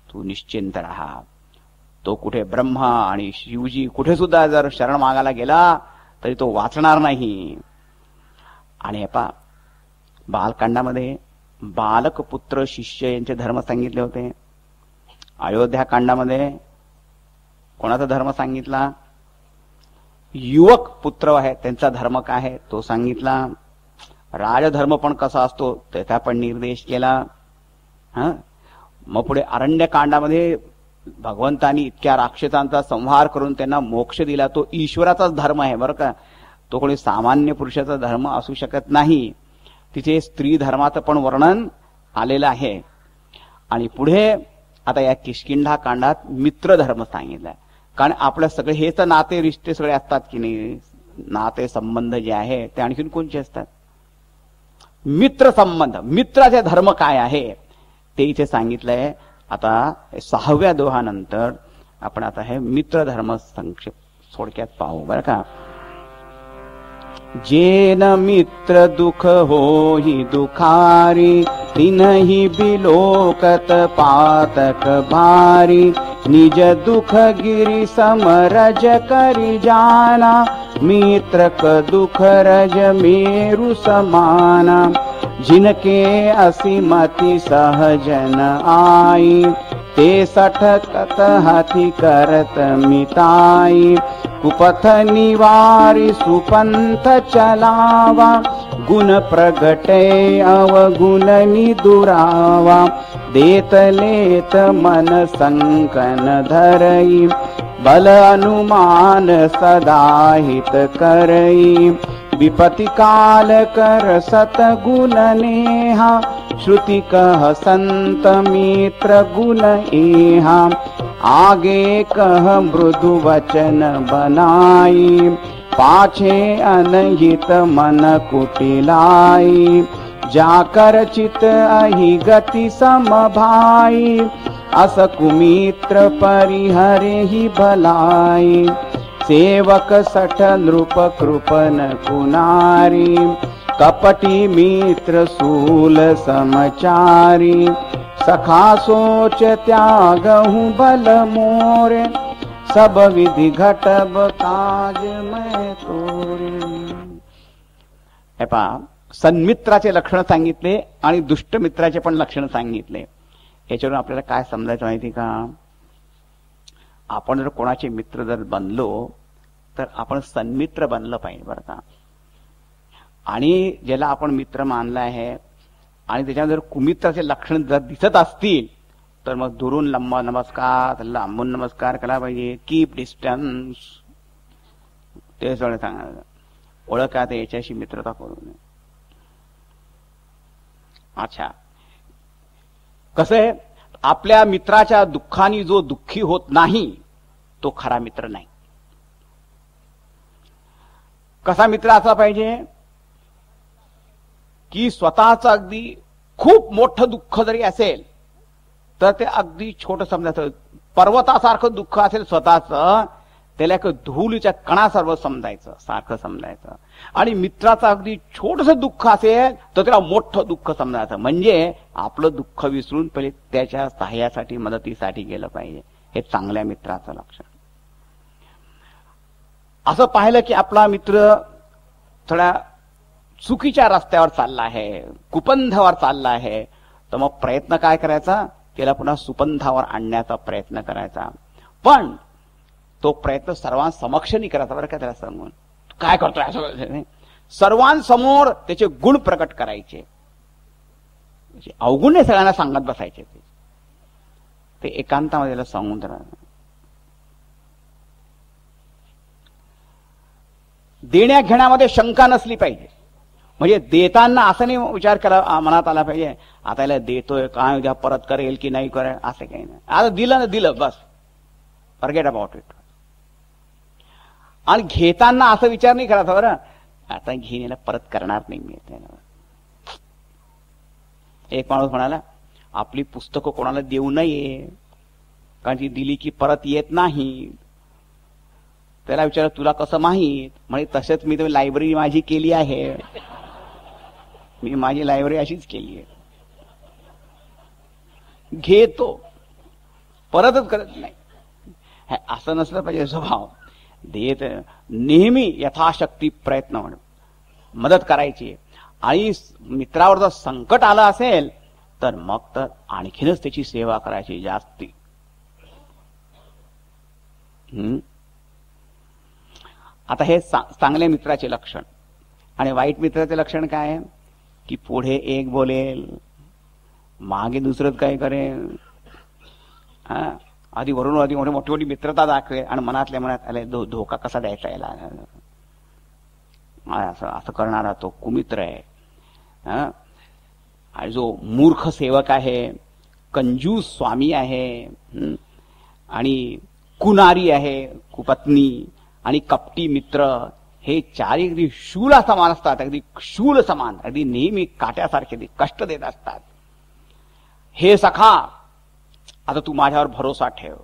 तू निश्चिंत राहा. तो कुठे ब्रह्मा आणि शिवजी कुठे सुद्धा जर शरण मागायला गेला तरी तो वाचणार नाही. आणि हे पहा, बालकांडामध्ये बालक पुत्र शिष्य यांचे धर्म सांगितले होते. अयोध्या कांडामध्ये कोणाचा धर्म सांगितला? युवक पुत्र आहे त्यांचा धर्म काय आहे तो सांगितला. राजधर्म पण कसा असतो त्याचा पण निर्देश केला. मग पुढे अरण्यकांडामध्ये भगवंतांनी इतक्या राक्षसांचा संहार करून त्यांना मोक्ष दिला. तो ईश्वराचाच धर्म आहे बरं का, तो कोणी सामान्य पुरुषाचा धर्म असू शकत नाही. तिथे स्त्री धर्माचं पण वर्णन आलेलं आहे. आणि पुढे आता या किष्किंधा कांडात मित्र धर्म सांगितलाय. कारण आपल्या सगळे हे तर नाते रिश्ते सगळे असतात की नाही, नाते संबंध जे आहे ते आणखीन कोणते असतात? मित्र संबंध. मित्राचे धर्म काय आहे ते इथे सांगितलंय. आता 6व्या दोहानंतर आपण आता हे मित्र धर्म संक्षिप्त थोडक्यात पाहू बरं का. जेन मित्र दुख होई दुखारी, तिनहि बिलोकत पातक भारी. निज दुख गिरि समरज करि जाना, मित्र क दुख रज मेरु समाना. जिनके असीमति सहजन आई, ते सठकत हथि करत मिताई. कुपथ निवारी सुपंथ चलावा, गुण प्रगटे अवगुणनी दुरावा देतलेत मन संकन धरई बल अनुमान सदा हित करई विपति काल कर सतगुण नेहा श्रुति कह संत मित्र गुण एहा आगे कह मृदु वचन बनाई पाछे अनहित मन कुटिलाई जाकर चित अहि गति समभाई अस कुमित्र परिहरे ही भलाई सेवक सठ नृप कृपन कुनारी कपटी मित्र सूल समचारी सखा सोच त्यागहु बल मोरे सब विधि घटब काज मैं तोरे. हे पहा, सन्मित्राचे लक्षण सांगितले आणि दुष्ट मित्राचे पण लक्षण सांगितले. याच्यावरून आपल्याला काय समजायचं माहिती का? आपण जर कोणाचे मित्र जर बनलो तर आपण सन्मित्र बनलं पाहिजे बरं का. आणि ज्याला आपण मित्र मानला आहे आणि त्याच्यावर जर कुमित्राचे लक्षण जर दिसत असतील तर मग दुरून लंबा नमस्कार, लांबून नमस्कार केला पाहिजे. कीप डिस्टन्स, ते सगळं सांगायचं. ओळखा ते याच्याशी मित्रता करू नये. अच्छा, कसं आहे, आपल्या मित्राच्या दुःखाने जो दुःखी होत नाही तो खरा मित्र नाही. कसा मित्र असला पाहिजे की स्वतःच अगदी खूप मोठं दुःख जरी असेल तर ते अगदी छोटं समजायचं. पर्वतासारखं दुःख असेल स्वतःच, त्याला एक धुळीच्या कणासारखं समजायचं, सारखं समजायचं. आणि मित्राचं अगदी छोटस दुःख असेल तर त्याला मोठं दुःख समजायचं. म्हणजे आपलं दुःख विसरून पहिले त्याच्या सहाय्यासाठी, मदतीसाठी गेलं पाहिजे. हे चांगल्या मित्राचं लक्षण. असं पाहिलं की आपला मित्र थोड्या चुकीच्या रस्त्यावर चालला आहे, कुपंथावर चालला आहे, तर मग प्रयत्न काय करायचा, त्याला पुन्हा सुपंथावर आणण्याचा प्रयत्न करायचा. पण तो प्रयत्न सर्वांसमक्ष नाही करायचा बरं का. त्याला सांगून काय करतोय असं, सर्वांसमोर त्याचे गुण प्रकट करायचे. अवगुण सगळ्यांना सांगत बसायचे. ते एकांतामध्ये त्याला सांगून राहायचं. देण्या घेण्यामध्ये शंका नसली पाहिजे. म्हणजे देताना असं नाही विचार केला मनात आला पाहिजे आता याला देतोय काय उद्या परत करेल की नाही करेल, असं काही नाही. आता दिलं ना दिलं, बस, फॉरगेट अबाउट इट. आणि घेताना असं विचार नाही करायचा बरं आता घेऊन याला परत करणार नाही मी. एक माणूस म्हणाला आपली पुस्तकं कोणाला देऊ नये कारण ती दिली की परत येत नाही. त्याला विचार तुला कसं माहीत? म्हणजे तसंच मी तर लायब्ररी माझी केली आहे, मी माझी लायब्ररी अशीच केली आहे. घेतो परतच करत नाही, असं नसलं पाहिजे स्वभाव. देत नेहमी यथाशक्ती प्रयत्न मदत करायची. आणि मित्रावर जर संकट आलं असेल तर मग तर आणखीनच त्याची सेवा करायची जास्ती. आता हे चांगल्या मित्राचे लक्षण. आणि वाईट मित्राचे लक्षण काय आहे की पुढे एक बोलेल, मागे दुसरंच काय करेल. आधी वरून आधी मोठी मोठी मित्रता दाखवेल आणि मनातल्या मनात आले धोका कसा द्यायचा याला, असं करणारा तो कुमित्र आहे. आणि जो मूर्ख सेवक आहे, कंजूस स्वामी आहे, आणि कुनारी आहे कुपत्नी, आणि कपटी मित्र, हे चारही अगदी शूल समान असतात. अगदी शूल समान, अगदी नेहमी काट्यासारखे कष्ट देत असतात. हे सखा आता तू माझ्यावर भरोसा ठेव,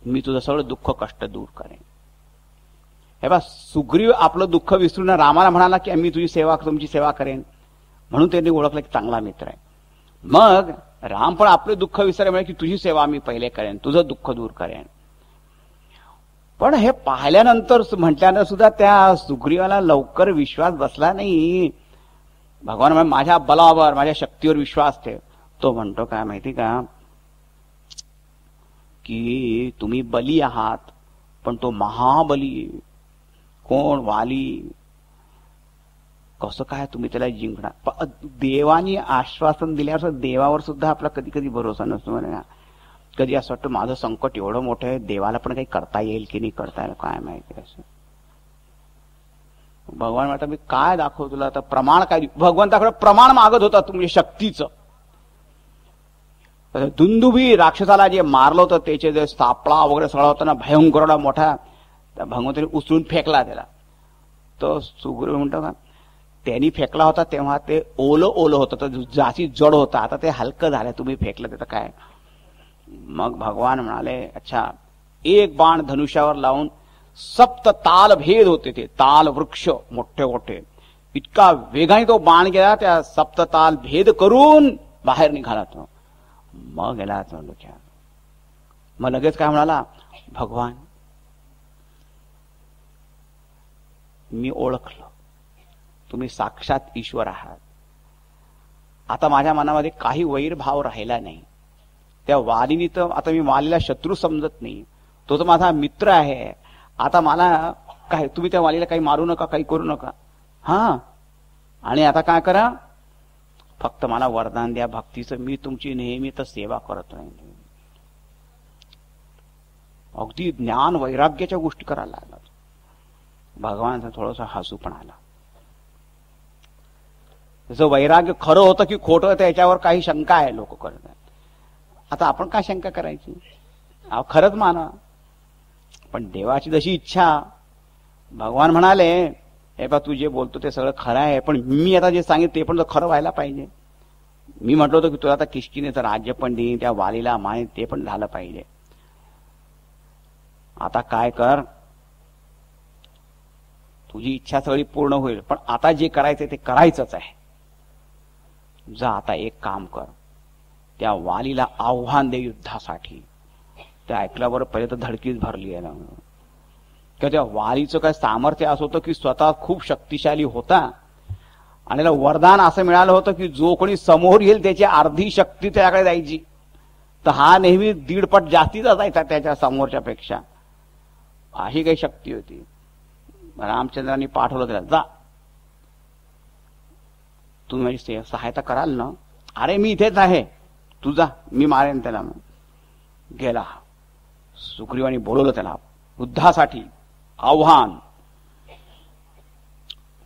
मी तुझं सगळं दुःख कष्ट दूर करेन. हे बा सुग्रीव आपलं दुःख विसरून रामाला म्हणाला की मी तुमची सेवा करेन, म्हणून त्यांनी ओळखलं की चांगला मित्र आहे. मग राम पण आपले दुःख विसरले म्हणजे की तुझी सेवा मी पहिले करेन, तुझं दुःख दूर करेन. पण हे पाहिल्यानंतर म्हटल्यानं सुद्धा त्या सुग्रीवाला लवकर विश्वास बसला नाही. भगवान म्हणजे माझ्या बलावर, माझ्या शक्तीवर विश्वास ठेव. तो म्हणतो काय माहिती का की तुम्ही बली आहात पण तो महाबली कोण, वाली. कसं काय तुम्ही त्याला जिंकणार? देवानी आश्वासन दिल्यावर देवावर सुद्धा आपला कधी कधी भरोसा नसतो म्हणा. कधी असं वाटतं माझं संकट एवढं मोठं आहे, देवाला पण काही करता येईल की नाही करता येईल काय माहिती. असं भगवान म्हणतात मी काय दाखवू तुला आता, प्रमाण काय? भगवंताकडे प्रमाण मागत होता तुमच्या शक्तीचं. दुंदुभी राक्षसाला जे मारलं होतं त्याचे जे सापळा वगैरे सगळा होता ना भयंकर मोठा, त्या भगवंताने उचलून फेकला त्याला. तो सुग्रीव म्हणतो का त्यांनी फेकला होता तेव्हा ते ओलं ओलं होतं, तर जास्ती जड होता, आता ते हलकं झालं तुम्ही फेकलं त्याचं काय. मग भगवान म्हणाले अच्छा, एक बाण धनुष्यावर लावून सप्त ताल भेद होते, ते ताल वृक्ष मोठे मोठे, इतका वेगाने तो बाण गेला, त्या सप्त ताल भेद करून बाहेर निघाला तो. मग गेला डोक्यात. मग लगेच काय म्हणाला, भगवान मी ओळखलं तुम्ही साक्षात ईश्वर आहात. आता माझ्या मनामध्ये काही वैरभाव राहिला नाही. त्या वालीनी तर आता मी वालीला शत्रू समजत नाही, तो तर माझा मित्र आहे. आता मला काय तुम्ही त्या वालीला काही मारू नका, काही करू नका. हा, आणि आता काय करा, फक्त मला वरदान द्या भक्तीचं, मी तुमची नेहमी तर सेवा करत राहीन. अगदी ज्ञान वैराग्याच्या गोष्टी करायला लागला. भगवानचा थोडंसं हसू पण आला. जसं वैराग्य खरं होतं की खोटं त्याच्यावर काही शंका आहे लोक करतात. आता आपण काय शंका करायची, खरंच माना. पण देवाची जशी इच्छा. भगवान म्हणाले हे बा तू जे बोलतो ते सगळं खरं आहे, पण मी आता जे सांगितलं ते पण खरं व्हायला पाहिजे. मी म्हटलं होतं की तुला आता किष्किनेचं राज्य पण देईन, त्या वालीला माने, ते पण झालं पाहिजे. आता काय कर, तुझी इच्छा सगळी पूर्ण होईल, पण आता जे करायचंय ते करायचंच आहे. जा आता एक काम कर, त्या वालीला आव्हान दे युद्धासाठी. ते ऐकल्यावर पहिले तर धडकीच भरली आहे ना. किंवा त्या वालीचं काय सामर्थ्य असं होतं की स्वतः खूप शक्तिशाली होता, आणि त्याला वरदान असं मिळालं होतं की जो कोणी समोर येईल त्याची अर्धी शक्ती त्याकडे जायची. तर हा नेहमी 1.5 पट जास्तीचा जायचा त्याच्या समोरच्या पेक्षा. अशी काही शक्ती होती. रामचंद्रांनी पाठवलं त्याला, जा तुम्ही माझी सहायता कराल ना. अरे मी इथेच आहे, तू जा, मी मारेन त्याला. गेला. सुग्रीवानी बोलवलं त्याला युद्धासाठी, आव्हान.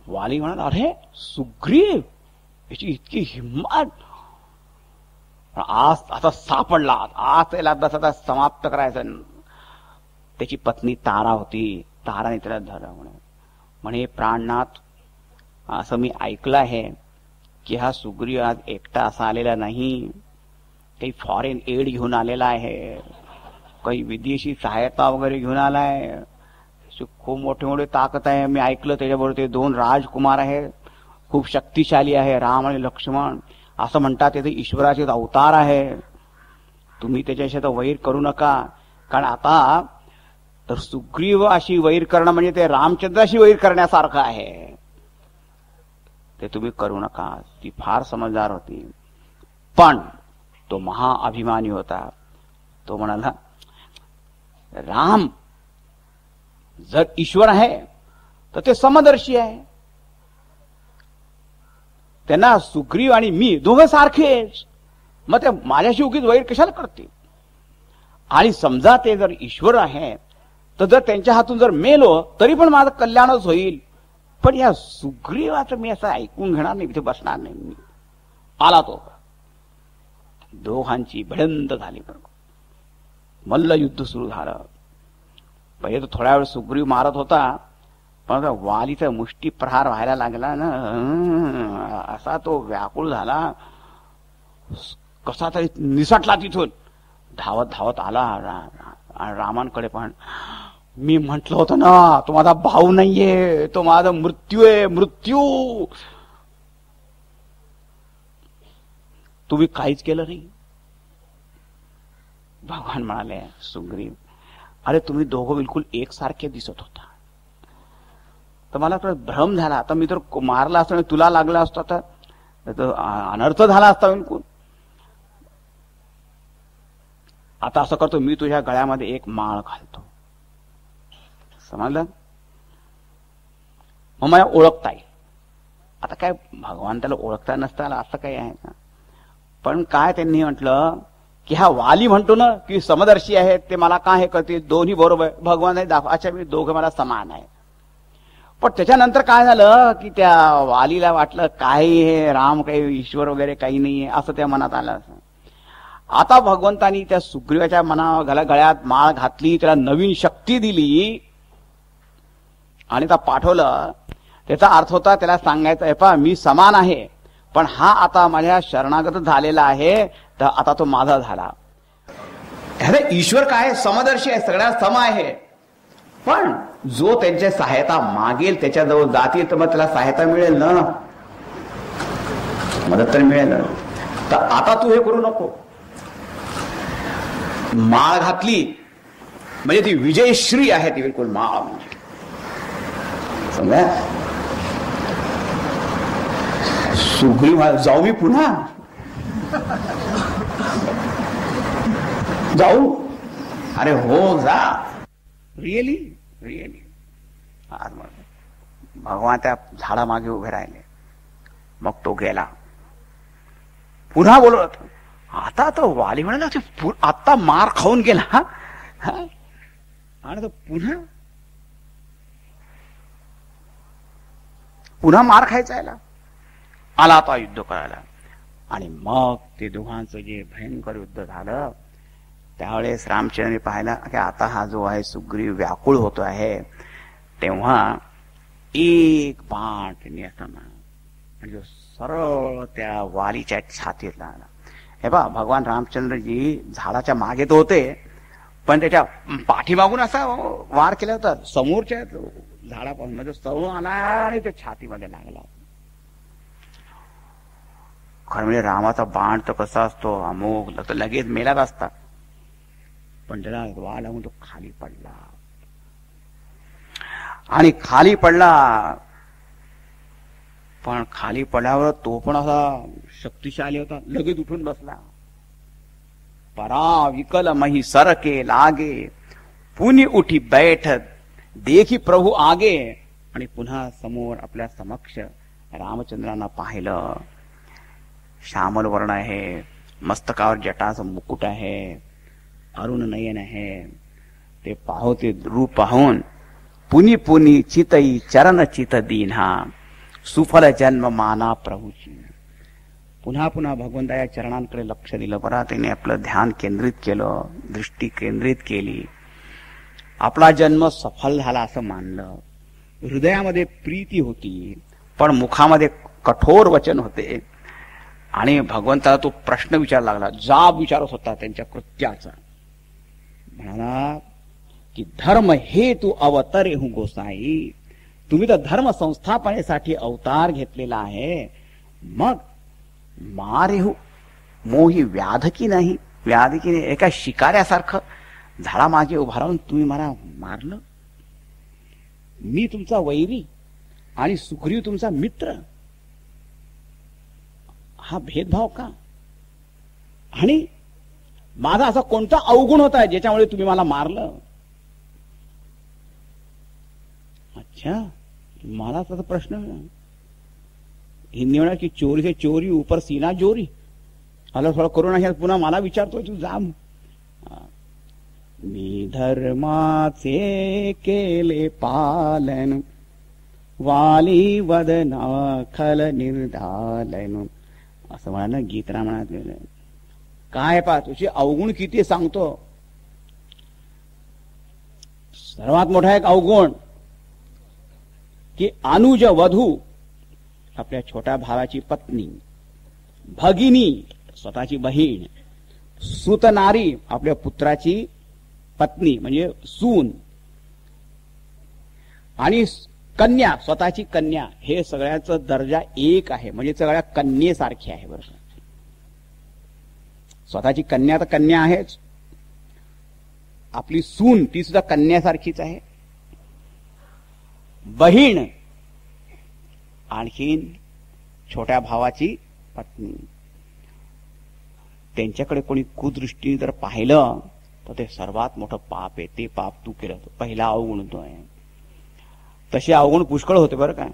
वाली म्हणाला अरे सुग्रीव याची इतकी हिंमत, आज आता सापडला, आज त्याला आता समाप्त करायचं. त्याची पत्नी तारा होती, ताराने त्याला धरलं. म्हणे प्राणनाथ, असं मी ऐकलं आहे की हा सुग्रीव आज एकटा असा आलेला नाही, काही फॉरेन एड घेऊन आलेला आहे, काही विदेशी सहायता वगैरे घेऊन आलाय. खूप मोठे मोठे ताकद आहे. मी ऐकलं त्याच्याबरोबर ते 2 राजकुमार आहे, खूप शक्तिशाली आहे, राम आणि लक्ष्मण. असं म्हणतात ते ईश्वराचे अवतार आहे. तुम्ही त्याच्याशी तर वैर करू नका, कारण आता तर सुग्रीव अशी वैर करणं म्हणजे ते रामचंद्राशी वैर करण्यासारखं आहे. ते तुम्ही करू नका. ती फार समजदार होती, पण तो महाअभिमानी होता. तो म्हणाला राम जर ईश्वर आहे तर ते समदर्शी आहे. त्यांना सुग्रीव आणि मी दोघं सारखेच, मग ते माझ्याशी उगीच वैर कशाला करते. आणि समजा ते जर ईश्वर आहे तर जर त्यांच्या हातून जर मेलो तरी पण माझं कल्याणच होईल. पण या सुग्रीवाचं मी असं ऐकून घेणार नाही, इथे बसणार नाही. मी आला तो. दोघांची भिडंत झाली. मल्ल युद्ध सुरू झालं. पहिले तर थोड्या वेळ सुग्रीव मारत होता, पण वालीचा मुष्टी प्रहार व्हायला लागला ना, असा तो व्याकुळ झाला. कसा तरी निसटला तिथून, धावत धावत आला रामांकडे. पण मी म्हंटल होतं ना तो माझा भाऊ नाहीये, तो माझा मृत्यू आहे, मृत्यू. तुम्ही काहीच केलं नाही. भगवान म्हणाले सुग्रीव अरे तुम्ही दोघं बिलकुल एकसारखे दिसत होता. तर मला भ्रम झाला. आता मी तर मारला असता, तुला लागला असता तर अनर्थ झाला असता बिलकुल. आता असं करतो, मी तुझ्या गळ्यामध्ये एक माळ घालतो, समजलं, मग मला ओळखता येईल. आता काय भगवान त्याला ओळखता नसता आला असं काही आहे का? पण काय त्यांनी म्हटलं की हा वाली म्हणतो ना की समदर्शी आहे, ते मला काय हे करते, दोन्ही बरोबर भगवान अच्छा मी दोघं मला समान आहे. पण त्याच्यानंतर काय झालं की त्या वालीला वाटलं काही हे राम काही ईश्वर वगैरे काही नाहीये असं त्या मनात आलं. आता भगवंतानी त्या सुग्रीवाच्या गळ्यात माळ घातली, त्याला नवीन शक्ती दिली आणि त्या पाठवलं. त्याचा अर्थ होता त्याला सांगायचं आहे पहा मी समान आहे, पण हा आता माझ्या शरणागत झालेला आहे, तर आता तो माझा झाला. अरे ईश्वर काय समदर्शी आहे, सगळ्या सम आहे, पण जो त्यांच्या सहायता मागेल त्याच्याजवळ जातील तर मग त्याला सहायता मिळेल ना, मदत तर मिळेल. तर आता तू हे करू नको. माळ घातली म्हणजे ती विजयश्री आहे, ती बिलकुल माळ म्हणजे समजा. सुग्रीव जाऊ मी पुन्हा जाऊ, अरे हो जा, रिअली रिअली. भगवान त्या झाडामागे उभे राहिले. मग तो गेला. पुन्हा बोलत. आता तो वाली म्हणाला आता मार खाऊन गेला आणि तो पुन्हा मार खायचा याला आला आता युद्ध करायला. आणि मग ते दोघांचं जे भयंकर युद्ध झालं त्यावेळेस रामचंद्राने पाहिला की आता हा जो आहे सुग्रीव व्याकुळ होतो आहे, तेव्हा एक बाण त्यांनी असं म्हणजे सरळ त्या वालीच्या छातीत लागला. हे बा भगवान रामचंद्रजी झाडाच्या मागे तर होते, पण त्याच्या पाठीमागून असा वार केला होता समोरच्या झाडापासून, म्हणजे सरळ आला आणि त्या छातीमध्ये लागला. खरं म्हणजे रामाचा बाण तर कसा असतो अमोघ, तर लगेच मेलाच असता, पण त्याला वार लागून तो खाली पडला. आणि खाली पडला, पण खाली पडल्यावर तो पण असा शक्तिशाली होता, लगेच उठून बसला. परा विकल मही सरके लागे, पुनि उठी बैठत देखी प्रभू आगे. आणि पुन्हा समोर आपल्या समक्ष रामचंद्रांना पाहिलं. श्यामल वर्ण आहे, मस्तकावर जटाचं मुकुट आहे, अरुण नयन आहे. ते पाहते रूप पाहून पुनी पुनी चितई चरण चित दीन्हा, सुफल जन्म माना प्रभूची. पुन्हा पुन्हा भगवंताच्या चरणांकडे लक्ष दिलं. बरा त्याने आपलं ध्यान केंद्रित केलं, दृष्टी केंद्रित केली. आपला जन्म सफल झाला असं मानलं. हृदयामध्ये प्रीती होती, पण मुखामध्ये कठोर वचन होते. आणि भगवंताला तो प्रश्न विचारायला लागला, जाब विचारत होता त्यांच्या कृत्याचा. म्हणाला की धर्म हेतू अवतरे हूं गोसाई, तुम्ही तर धर्म संस्थापनेसाठी अवतार घेतलेला आहे, मग मारे हो मोही व्याध की नाही, व्याध की नाही. एका शिकाऱ्यासारखं झाडा मागे उभा राहून तुम्ही मला मारलं. मी तुमचा वैरी आणि सुग्रीव तुमचा मित्र, हा भेदभाव का? आणि माझा असा कोणता अवगुण होता ज्याच्यामुळे तुम्ही मला मारलं? अच्छा, मला तसा प्रश्न हिंदी म्हणा की चोरी से चोरी ऊपर सीना चोरी. मला थोडं करून पुन्हा मला विचारतोय तू जा. मी धर्माचे केले पालन, वाली वदना खल निर्धालन, असं म्हणा गीतरा म्हणत गेलं. काय पा तुझे अवगुण किती सांगतो. सर्वात मोठा एक अवगुण की अनुज वधू, आपल्या छोट्या भावाची पत्नी, भगिनी स्वतःची बहीण, सुतनारी आपल्या पुत्राची पत्नी म्हणजे सून, आणि कन्या स्वतःची कन्या, हे सगळ्याचा दर्जा एक आहे, म्हणजे सगळ्या कन्येसारखे आहे. बरोबर, स्वतःची कन्या तर कन्या आहेच, आपली सून ती सुद्धा कन्यासारखीच आहे, बहीण आणखीन छोट्या भावाची पत्नी. त्यांच्याकडे कोणी कुदृष्टीने जर पाहिलं तर ते सर्वात मोठं पाप आहे. ते पाप तू केलं, पहिला अवगुण तो आहे. तसे अवगुण पुष्कळ होते बरं काय.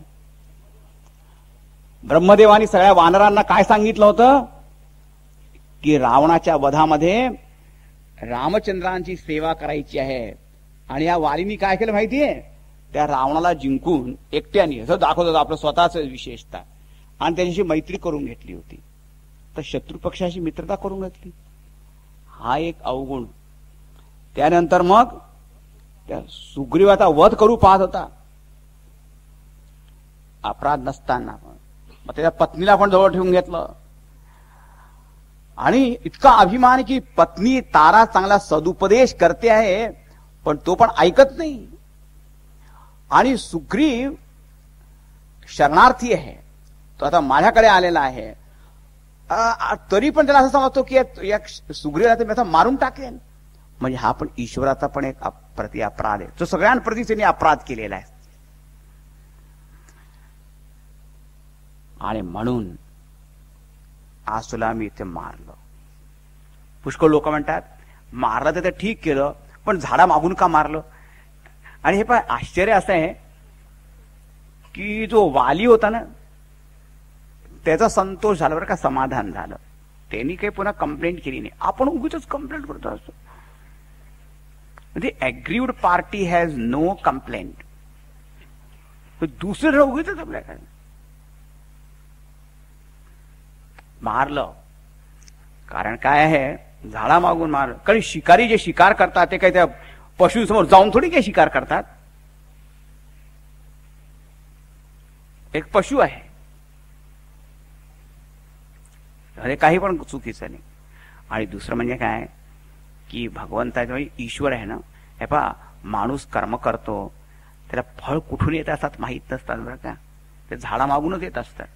ब्रह्मदेवानी सगळ्या वानरांना काय सांगितलं होतं की रावणाच्या वधामध्ये रामचंद्रांची सेवा करायची आहे. आणि या वालीनी काय केलं माहितीये, त्या रावणाला जिंकून एकट्याने असं दाखवत होतं आपलं स्वतःच विशेषता, आणि त्याच्याशी मैत्री करून घेतली होती. तर शत्रू पक्षाशी मित्रता करून घेतली, हा एक अवगुण. त्यानंतर मग त्या सुग्रीवाचा वध करू पाहत होता अपराध नसताना, मग त्याच्या पत्नीला पण जवळ ठेवून घेतलं. आणि इतका अभिमान की पत्नी तारा चांगला सदुपदेश करते आहे, पण तो पण ऐकत नाही. आणि सुग्रीव शरणार्थी आहे, तो आता माझ्याकडे आलेला आहे, तरी पण त्याला असं समजतो की या सुग्रीवाला मी आता मारून टाकेन. म्हणजे हा पण ईश्वराचा पण एक प्रति अपराध आहे, तो सगळ्यांप्रती त्यांनी अपराध केलेला आहे. आणि म्हणून आसुला मी इथे मारलं. पुष्कळ लोक म्हणतात मारलं तर ठीक केलं, पण झाडा मागून का मारलं. आणि हे पण आश्चर्य असं आहे की जो वाली होता ना, त्याचा संतोष झाला बरं का, समाधान झालं. त्यांनी काही पुन्हा कंप्लेंट केली नाही. आपण उगीच कंप्लेंट करतो असतो. म्हणजे aggrieved party has no complaint. दुसरं उगीच आपल्याकडे मारलं. कारण काय आहे, झाडा मागून मारलं. कारण शिकारी जे शिकार करतात ते काही त्या पशु समोर जाऊन थोडी काही शिकार करतात. एक पशु आहे, अरे काही पण चुकीचं नाही. आणि दुसरं म्हणजे काय की भगवंताचा ईश्वर आहे ना, हे पहा माणूस कर्म करतो, त्याला फळ कुठून येत असतात माहीत नसतात बरं का, ते झाडा मागूनच येत असतात.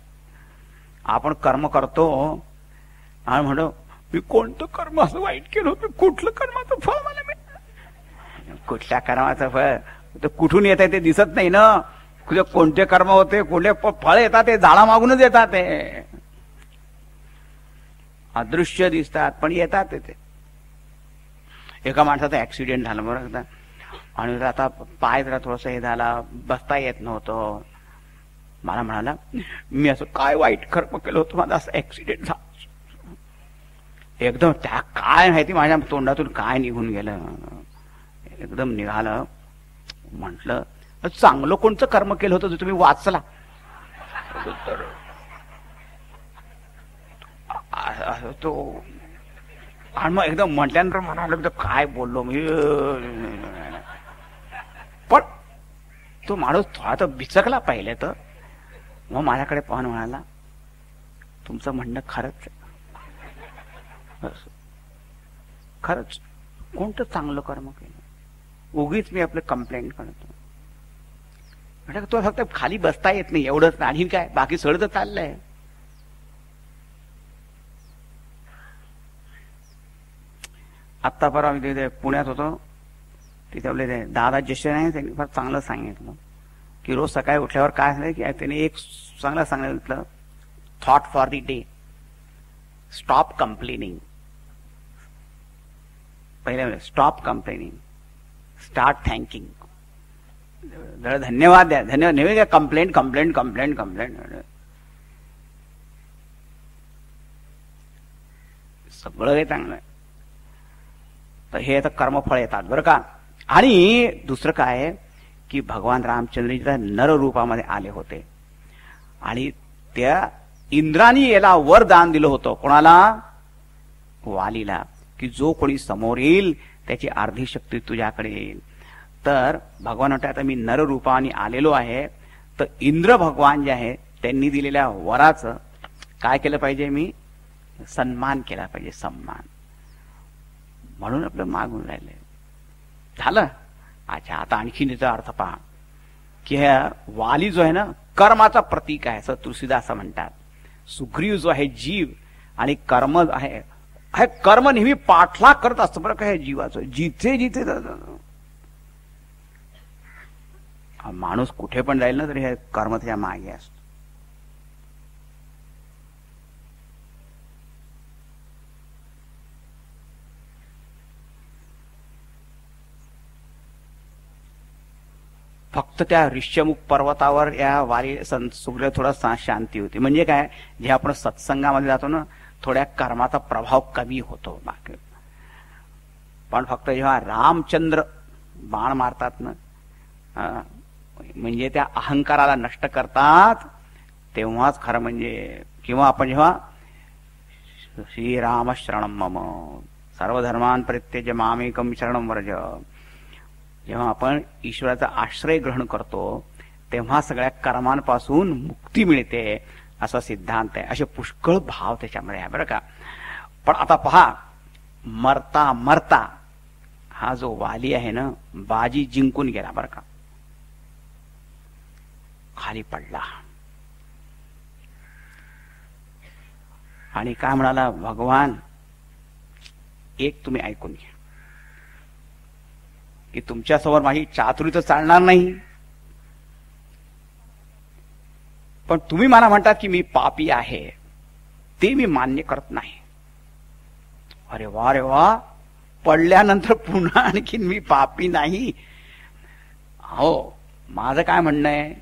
आपण कर्म करतो आणि म्हणतो मी कोणतं कर्म असं वाईट केलं होतं, कुठलं कर्माचं फळ मला मिळालं. कुठल्या कर्माचं फळ ते कुठून येत आहे ते दिसत नाही ना. कोणते कर्म होते, कोणते फळ येतात ते झाडा मागूनच येतात. ते अदृश्य दिसतात पण येतात ते. एका माणसाचा ऍक्सिडेंट झाला बरं, आणि आता पाय जरा थोडस हे झाला, बसता येत नव्हतं. मला म्हणाला मी असं काय वाईट कर्म केलं होतं, माझा असं ऍक्सिडेंट झाला. एकदम त्या काय माहिती माझ्या तोंडातून काय निघून गेलं, एकदम निघालं. म्हटलं चांगलं कोणतं कर्म केलं होतं तुम्ही वाचला. तो आणि मग एकदम म्हटल्यानंतर म्हणाल काय बोललो मी. पण तो माणूस थोडा तर बिचकला पाहिजे. तर मग माझ्याकडे पाहून म्हणाला तुमचं म्हणणं खरंच आहे, खरंच कोणतं चांगलं कर्म केलं, उगीच मी आपलं कंप्लेंट करतो. म्हणजे तो फक्त खाली बसता येत नाही एवढंच, आणि काय बाकी सगळं तर चाललंय. आत्ता परवा मी तिथे पुण्यात होतो, तिथे आपले ते दादा जशे आहे त्यांनी फार चांगलं सांगितलं की रोज सकाळी उठल्यावर काय झालं की त्यांनी एक चांगलं सांगितलं, thought for the day, stop complaining. पहिले स्टॉप कंप्लेनिंग, स्टार्ट थँकिंग. धन्यवाद द्या, धन्यवाद नेहमी काय कंप्लेंट कंप्लेंट कंप्लेंट कंप्लेंट. सगळं हे चांगलं आहे. तर हे आता कर्मफळ येतात बरं का. आणि दुसरं काय की भगवान रामचंद्रजीच्या नर रूपामध्ये आले होते, आणि त्या इंद्रानी याला वरदान दिलं होतं. कोणाला? वालीला, की जो कोणी समोर येईल त्याची अर्धी शक्ती तुझ्याकडे येईल. तर भगवान म्हणतात आता मी नर रूपाने आलेलो आहे, तर इंद्र भगवान जे आहे त्यांनी दिलेल्या वराचं काय केलं पाहिजे, मी सन्मान केला पाहिजे, सन्मान. म्हणून आपलं मागून राहिलंय. झालं. अच्छा, आता आणखीन याचा अर्थ पहा की वाली जो आहे ना कर्माचा प्रतीक आहे, असं तुलसीदास म्हणतात. सुग्रीव जो आहे जीव, आणि कर्म आहे, हे कर्म नेहमी पाठलाग करत असतं बरं का हे जीवाचं. जिथे जिथे माणूस कुठे पण जाईल ना तरी हे कर्म त्याच्या मागे असतं. फक्त त्या ऋष्यमुख पर्वतावर या वारी सुग्रीव थोडा शांती होती. म्हणजे काय, जे आपण सत्संगामध्ये जातो ना, थोड्या कर्माचा प्रभाव कमी होतो. बाकी पण फक्त जेव्हा रामचंद्र बाण मारतात ना, म्हणजे त्या अहंकाराला नष्ट करतात, तेव्हाच खरं म्हणजे. किंवा आपण जेव्हा श्रीराम शरणम मम सर्वधर्मान परित्यज्य मामेकम शरणम व्रज, जेव्हा आपण ईश्वराचा आश्रय ग्रहण करतो, तेव्हा सगळ्या कर्मांपासून मुक्ती मिळते, असा सिद्धांत आहे. असे पुष्कळ भाव त्याच्यामध्ये आहे बरं का. पण आता पहा, मरता मरता हा जो वाली आहे ना, बाजी जिंकून गेला बरं का, खाली पडला आणि काय म्हणाला, भगवान एक तुम्ही ऐकून घ्या, की तुमच्यासमोर माझी चातुरी तर चालणार नाही, पण तुम्ही मला म्हणतात की मी पापी आहे, ते मी मान्य करत नाही. अरे वा रे वा, पडल्यानंतर पुन्हा आणखीन मी पापी नाही. हो, माझं काय म्हणणं आहे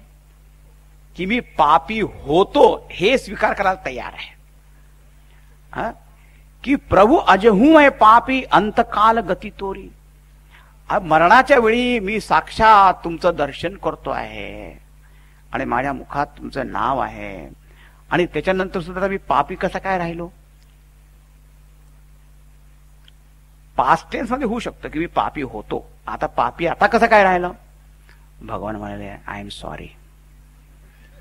की मी पापी होतो हे स्वीकार करायला तयार आहे. की प्रभू अजहू मैं पापी अंतकाल गती तोरी. मरणाच्या वेळी मी साक्षात तुमचं दर्शन करतो आहे आणि माझ्या मुखात तुमचं नाव आहे, आणि त्याच्यानंतर सुद्धा मी पापी कसा काय राहिलो. पास्ट टेन्स मध्ये होऊ शकतं की मी पापी होतो, आता पापी आता कसं काय राहिलं. भगवान म्हणाले, आय एम सॉरी,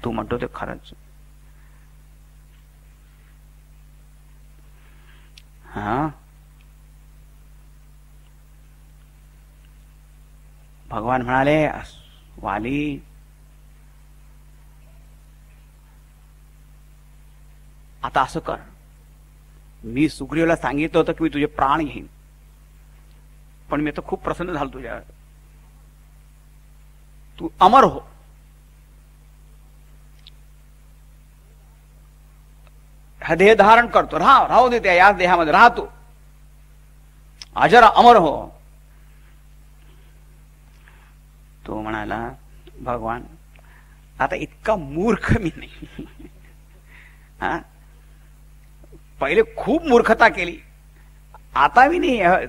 तू म्हणतो ते खरंच. हा, भगवान म्हणाले, वाली आता असं कर, मी सुग्रीवला सांगितलं होतं की मी तुझे प्राण घेईन, पण मी तर खूप प्रसन्न झालो तुझ्यावर, तू अमर हो. हा देह धारण करतो, राहू दे त्या याच देहामध्ये राहतो, अजर अमर हो. तो म्हणाला, भगवान आता इतका मूर्ख मी नाही. हा, पहिले खूप मूर्खता केली, आता मी नाही.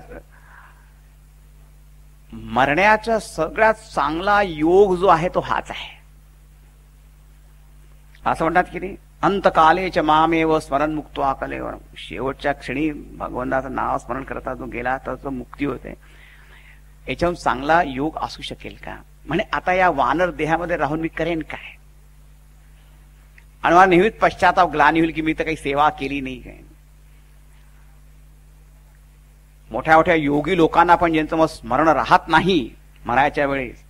मरण्याचा सगळ्यात चांगला योग जो आहे तो हाच आहे. असं म्हणतात की नाही, अंतकालेच मामेव स्मरण मुक्त्वा कलेवर. शेवटच्या क्षणी भगवंताचं नाव स्मरण करता जो गेला तर तो मुक्ती होते. याच्याहून चांगला योग असू शकेल का. म्हणे आता या वानर देहामध्ये राहून मी करेन काय, आणि मला नेहमीच पश्चाताप ग्लानी होईल की मी तर काही सेवा केली नाही काय. मोठ्या मोठ्या योगी लोकांना पण ज्यांचं मग स्मरण राहत नाही मरायच्या वेळेस,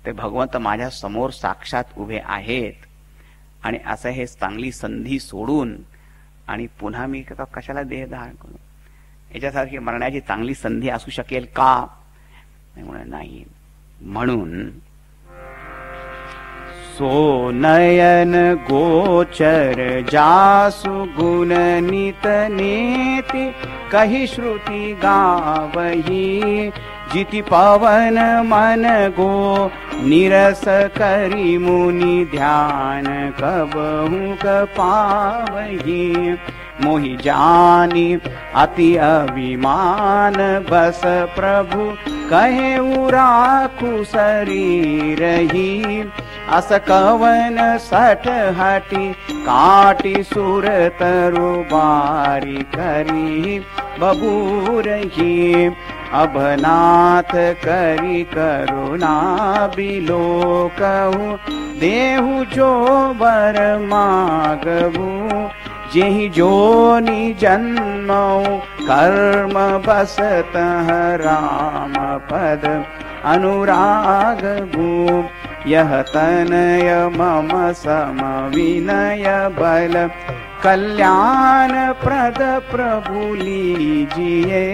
ते भगवंत माझ्या समोर साक्षात उभे आहेत, आणि असं हे चांगली संधी सोडून आणि पुन्हा मी कशाला देह धारण करू. याच्यासारखी मरण्याची चांगली संधी असू शकेल का. नाही. म्हणून सो नयन गोचर जासु गुण नित नेति, कही श्रुति गावही जिति पवन मन गो. निरस करी मुनि ध्यान कबहु क पावही. मोहि जानी अति अभिमान बस प्रभु कहे राखु शरीर ही. अस कवन सठ हटी काटी सुर तरु बारी करी बबूरही. अभनाथ करी करुणा बिलो कहूँ देहु जो बर मागबू. जेहि जोनि जन्मौ कर्म बसत राम पद अनुराग भू. यह तनय मम सम विनय बल कल्याण प्रद प्रभु लीजिए.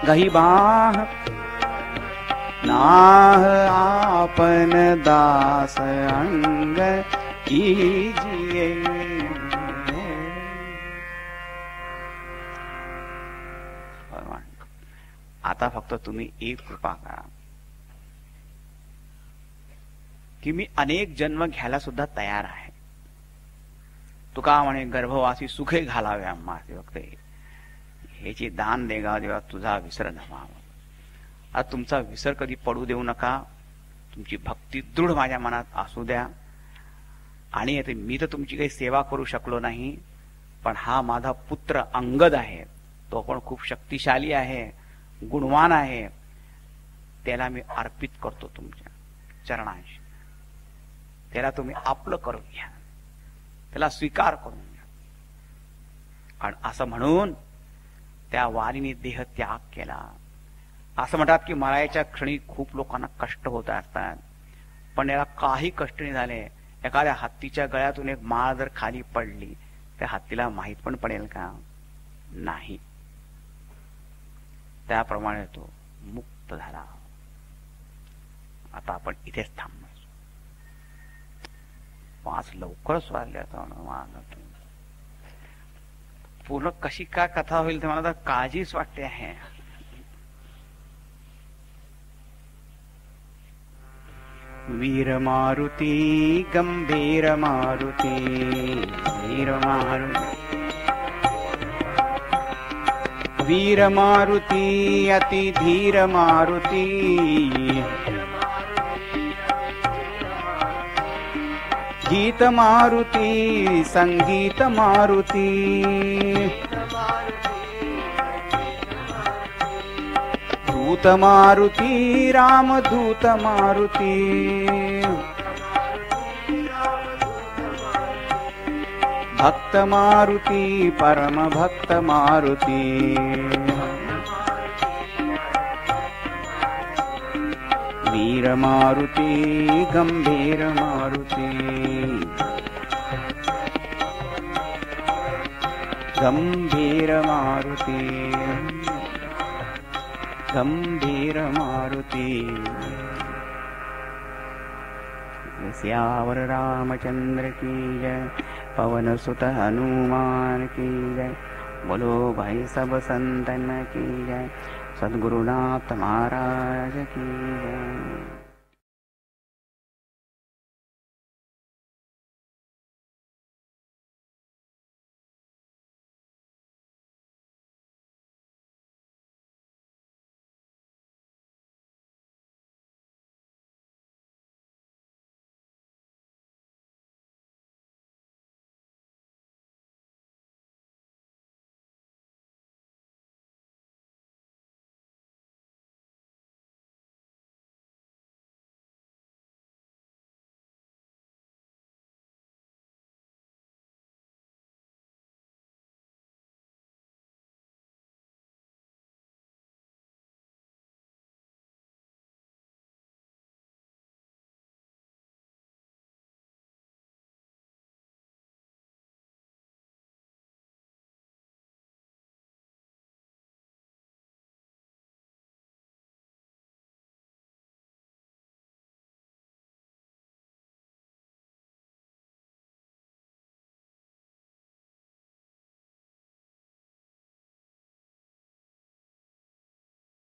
गही बाह नाह आपन दास अंग कीजिए. आता फक्त तुम्ही एक कृपा करा, की मी अनेक जन्म घ्यायला सुद्धा तयार आहे. तुका म्हणे गर्भवासी सुखे घालावे आम्हा भक्त ह्याची दान देगा देवा तुझा विसर नव्हा. आज तुमचा विसर कधी पडू देऊ नका. तुमची भक्ती दृढ माझ्या मनात असू द्या. आणि मी तर तुमची काही सेवा करू शकलो नाही, पण हा माझा पुत्र अंगद आहे, तो पण खूप शक्तिशाली आहे, गुणवान आहे, त्याला मी अर्पित करतो तुमच्या चरणांशी. त्याला तुम्ही आपलं करून घ्या, त्याला स्वीकार करून घ्या. आणि असं म्हणून त्या वालीने देह त्याग केला. असं म्हणतात की मरायच्या क्षणी खूप लोकांना कष्ट होत असतात, पण याला काही कष्ट नाही झाले. एखाद्या हत्तीच्या गळ्यातून एक माळ जर खाली पडली त्या हत्तीला माहित पण पडेल का? नाही. त्याप्रमाणे तो मुक्त झाला. आता आपण इथेच थांबलो. 5 लवकरच वाजले. आता पूर्ण कशी काय कथा होईल ते मला तर काळजीच वाटते आहे. वीर मारुती गंभीर मारुती, वीर मारुती, वीर मारुती अति धीर मारुती, गीत मारुती संगीत मारुती, दूत मारुती रामदूत मारुती, भक्त मारुती परम भक्त मारुती, वीर मारुती गंभीर मारुती, गंभीर मारुती, गंभीर मारुती. सियावर रामचंद्र की जय, पवन सुत हनुमान की जय, बोलो भाई सब संतन की जय, सद्गुरुनाथ महाराज की जय.